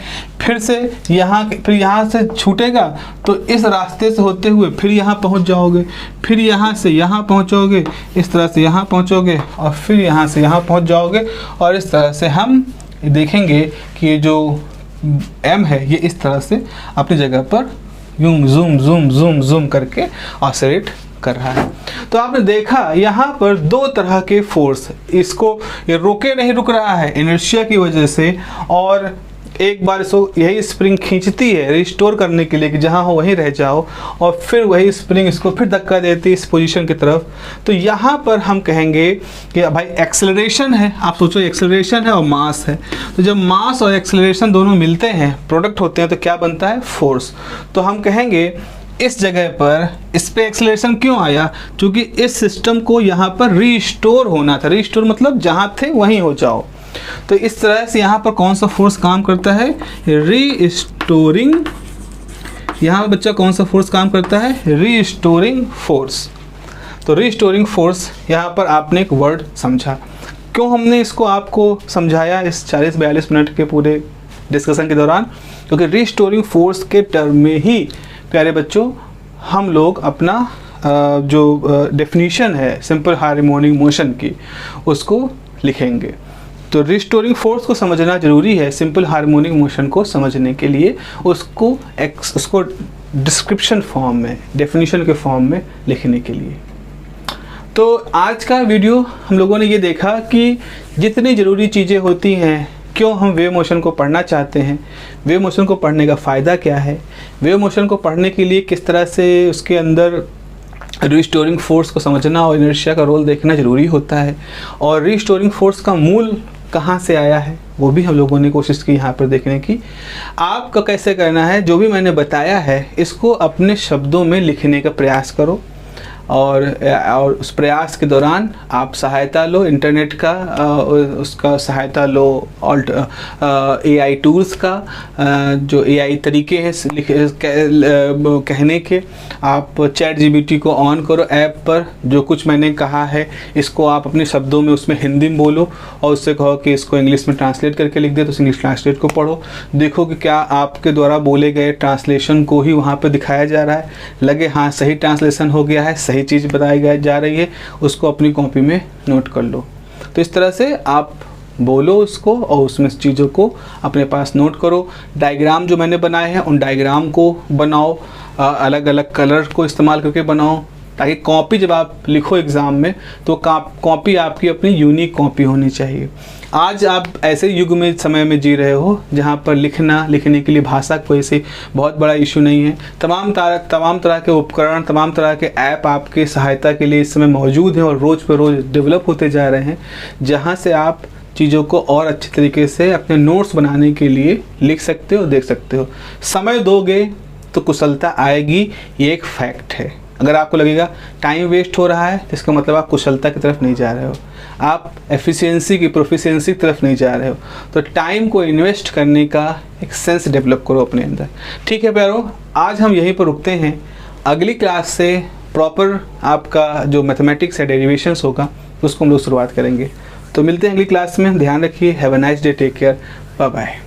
फिर यहाँ से छूटेगा तो इस रास्ते से होते हुए फिर यहाँ पहुँच जाओगे, फिर यहाँ से यहाँ पहुँचोगे, इस तरह से यहाँ पहुँचोगे और फिर यहाँ से यहाँ पहुँच जाओगे। और इस तरह से हम देखेंगे कि ये जो M है ये इस तरह से अपनी जगह पर यूं जूम जूम जूम जूम करके ऑसिलेट कर रहा है। तो आपने देखा यहाँ पर दो तरह के फोर्स, इसको ये रोके नहीं रुक रहा है इनर्शिया की वजह से, और एक बार इसको यही स्प्रिंग खींचती है रिस्टोर करने के लिए कि जहाँ हो वहीं रह जाओ, और फिर वही स्प्रिंग इसको फिर धक्का देती है इस पोजीशन की तरफ। तो यहाँ पर हम कहेंगे कि भाई एक्सेलरेशन है, आप सोचो एक्सेलरेशन है और मास है। तो जब मास और एक्सेलरेशन दोनों मिलते हैं, प्रोडक्ट होते हैं, तो क्या बनता है, फोर्स। तो हम कहेंगे इस जगह पर इस पे एक्सेलरेशन क्यों आया, क्योंकि इस सिस्टम को यहाँ पर रीस्टोर होना था। रीस्टोर मतलब जहाँ थे वहीं हो जाओ। तो इस तरह से यहाँ पर कौन सा फोर्स काम करता है, रीस्टोरिंग। यहाँ पर बच्चा कौन सा फोर्स काम करता है, रीस्टोरिंग फोर्स। तो रीस्टोरिंग फोर्स यहाँ पर आपने एक वर्ड समझा। क्यों हमने इसको आपको समझाया इस 40-42 मिनट के पूरे डिस्कशन के दौरान, क्योंकि रीस्टोरिंग फोर्स के टर्म में ही प्यारे बच्चों हम लोग अपना जो डेफिनीशन है सिंपल हार्मोनिक मोशन की उसको लिखेंगे। तो रिस्टोरिंग फोर्स को समझना ज़रूरी है सिंपल हार्मोनिक मोशन को समझने के लिए, उसको डिस्क्रिप्शन फॉर्म में, डेफिनीशन के फॉर्म में लिखने के लिए। तो आज का वीडियो हम लोगों ने ये देखा कि जितनी ज़रूरी चीज़ें होती हैं, क्यों हम वेव मोशन को पढ़ना चाहते हैं, वेव मोशन को पढ़ने का फ़ायदा क्या है, वेव मोशन को पढ़ने के लिए किस तरह से उसके अंदर रिस्टोरिंग फोर्स को समझना और इनर्शिया का रोल देखना ज़रूरी होता है, और रिस्टोरिंग फोर्स का मूल कहाँ से आया है वो भी हम लोगों ने कोशिश की यहाँ पर देखने की। आपको कैसे करना है, जो भी मैंने बताया है इसको अपने शब्दों में लिखने का प्रयास करो, और उस प्रयास के दौरान आप सहायता लो इंटरनेट का, उसका सहायता लो AI टूल्स का, जो AI तरीके हैं कहने के। आप ChatGPT को ऑन करो ऐप पर, जो कुछ मैंने कहा है इसको आप अपने शब्दों में उसमें हिंदी में बोलो और उससे कहो कि इसको इंग्लिश में ट्रांसलेट करके लिख दे, तो इंग्लिश ट्रांसलेट को पढ़ो, देखो कि क्या आपके द्वारा बोले गए ट्रांसलेशन को ही वहाँ पर दिखाया जा रहा है, लगे हाँ सही ट्रांसलेशन हो गया है, सही चीज़ बताई जा रही है उसको अपनी कॉपी में नोट कर लो। तो इस तरह से आप बोलो उसको और उसमें चीज़ों को अपने पास नोट करो। डायग्राम जो मैंने बनाए हैं उन डायग्राम को बनाओ, अलग अलग कलर को इस्तेमाल करके बनाओ, ताकि कॉपी जब आप लिखो एग्ज़ाम में तो कॉपी आपकी अपनी यूनिक कॉपी होनी चाहिए। आज आप ऐसे युग में समय में जी रहे हो जहाँ पर लिखने के लिए भाषा कोई से बहुत बड़ा इशू नहीं है। तमाम तरह के उपकरण, तमाम तरह के ऐप आपके सहायता के लिए इस समय मौजूद हैं और रोज़ पर रोज़ डेवलप होते जा रहे हैं, जहाँ से आप चीज़ों को और अच्छे तरीके से अपने नोट्स बनाने के लिए लिख सकते हो, देख सकते हो। समय दोगे तो कुशलता आएगी, ये एक फैक्ट है। अगर आपको लगेगा टाइम वेस्ट हो रहा है तो इसका मतलब आप कुशलता की तरफ नहीं जा रहे हो, आप प्रोफिशिएंसी की तरफ नहीं जा रहे हो। तो टाइम को इन्वेस्ट करने का एक सेंस डेवलप करो अपने अंदर। ठीक है प्यारों, आज हम यहीं पर रुकते हैं। अगली क्लास से प्रॉपर आपका जो मैथमेटिक्स है, डेरिवेशंस होगा, उसको हम लोग शुरुआत करेंगे। तो मिलते हैं अगली क्लास में। ध्यान रखिए। Have a nice day, take care, bye bye.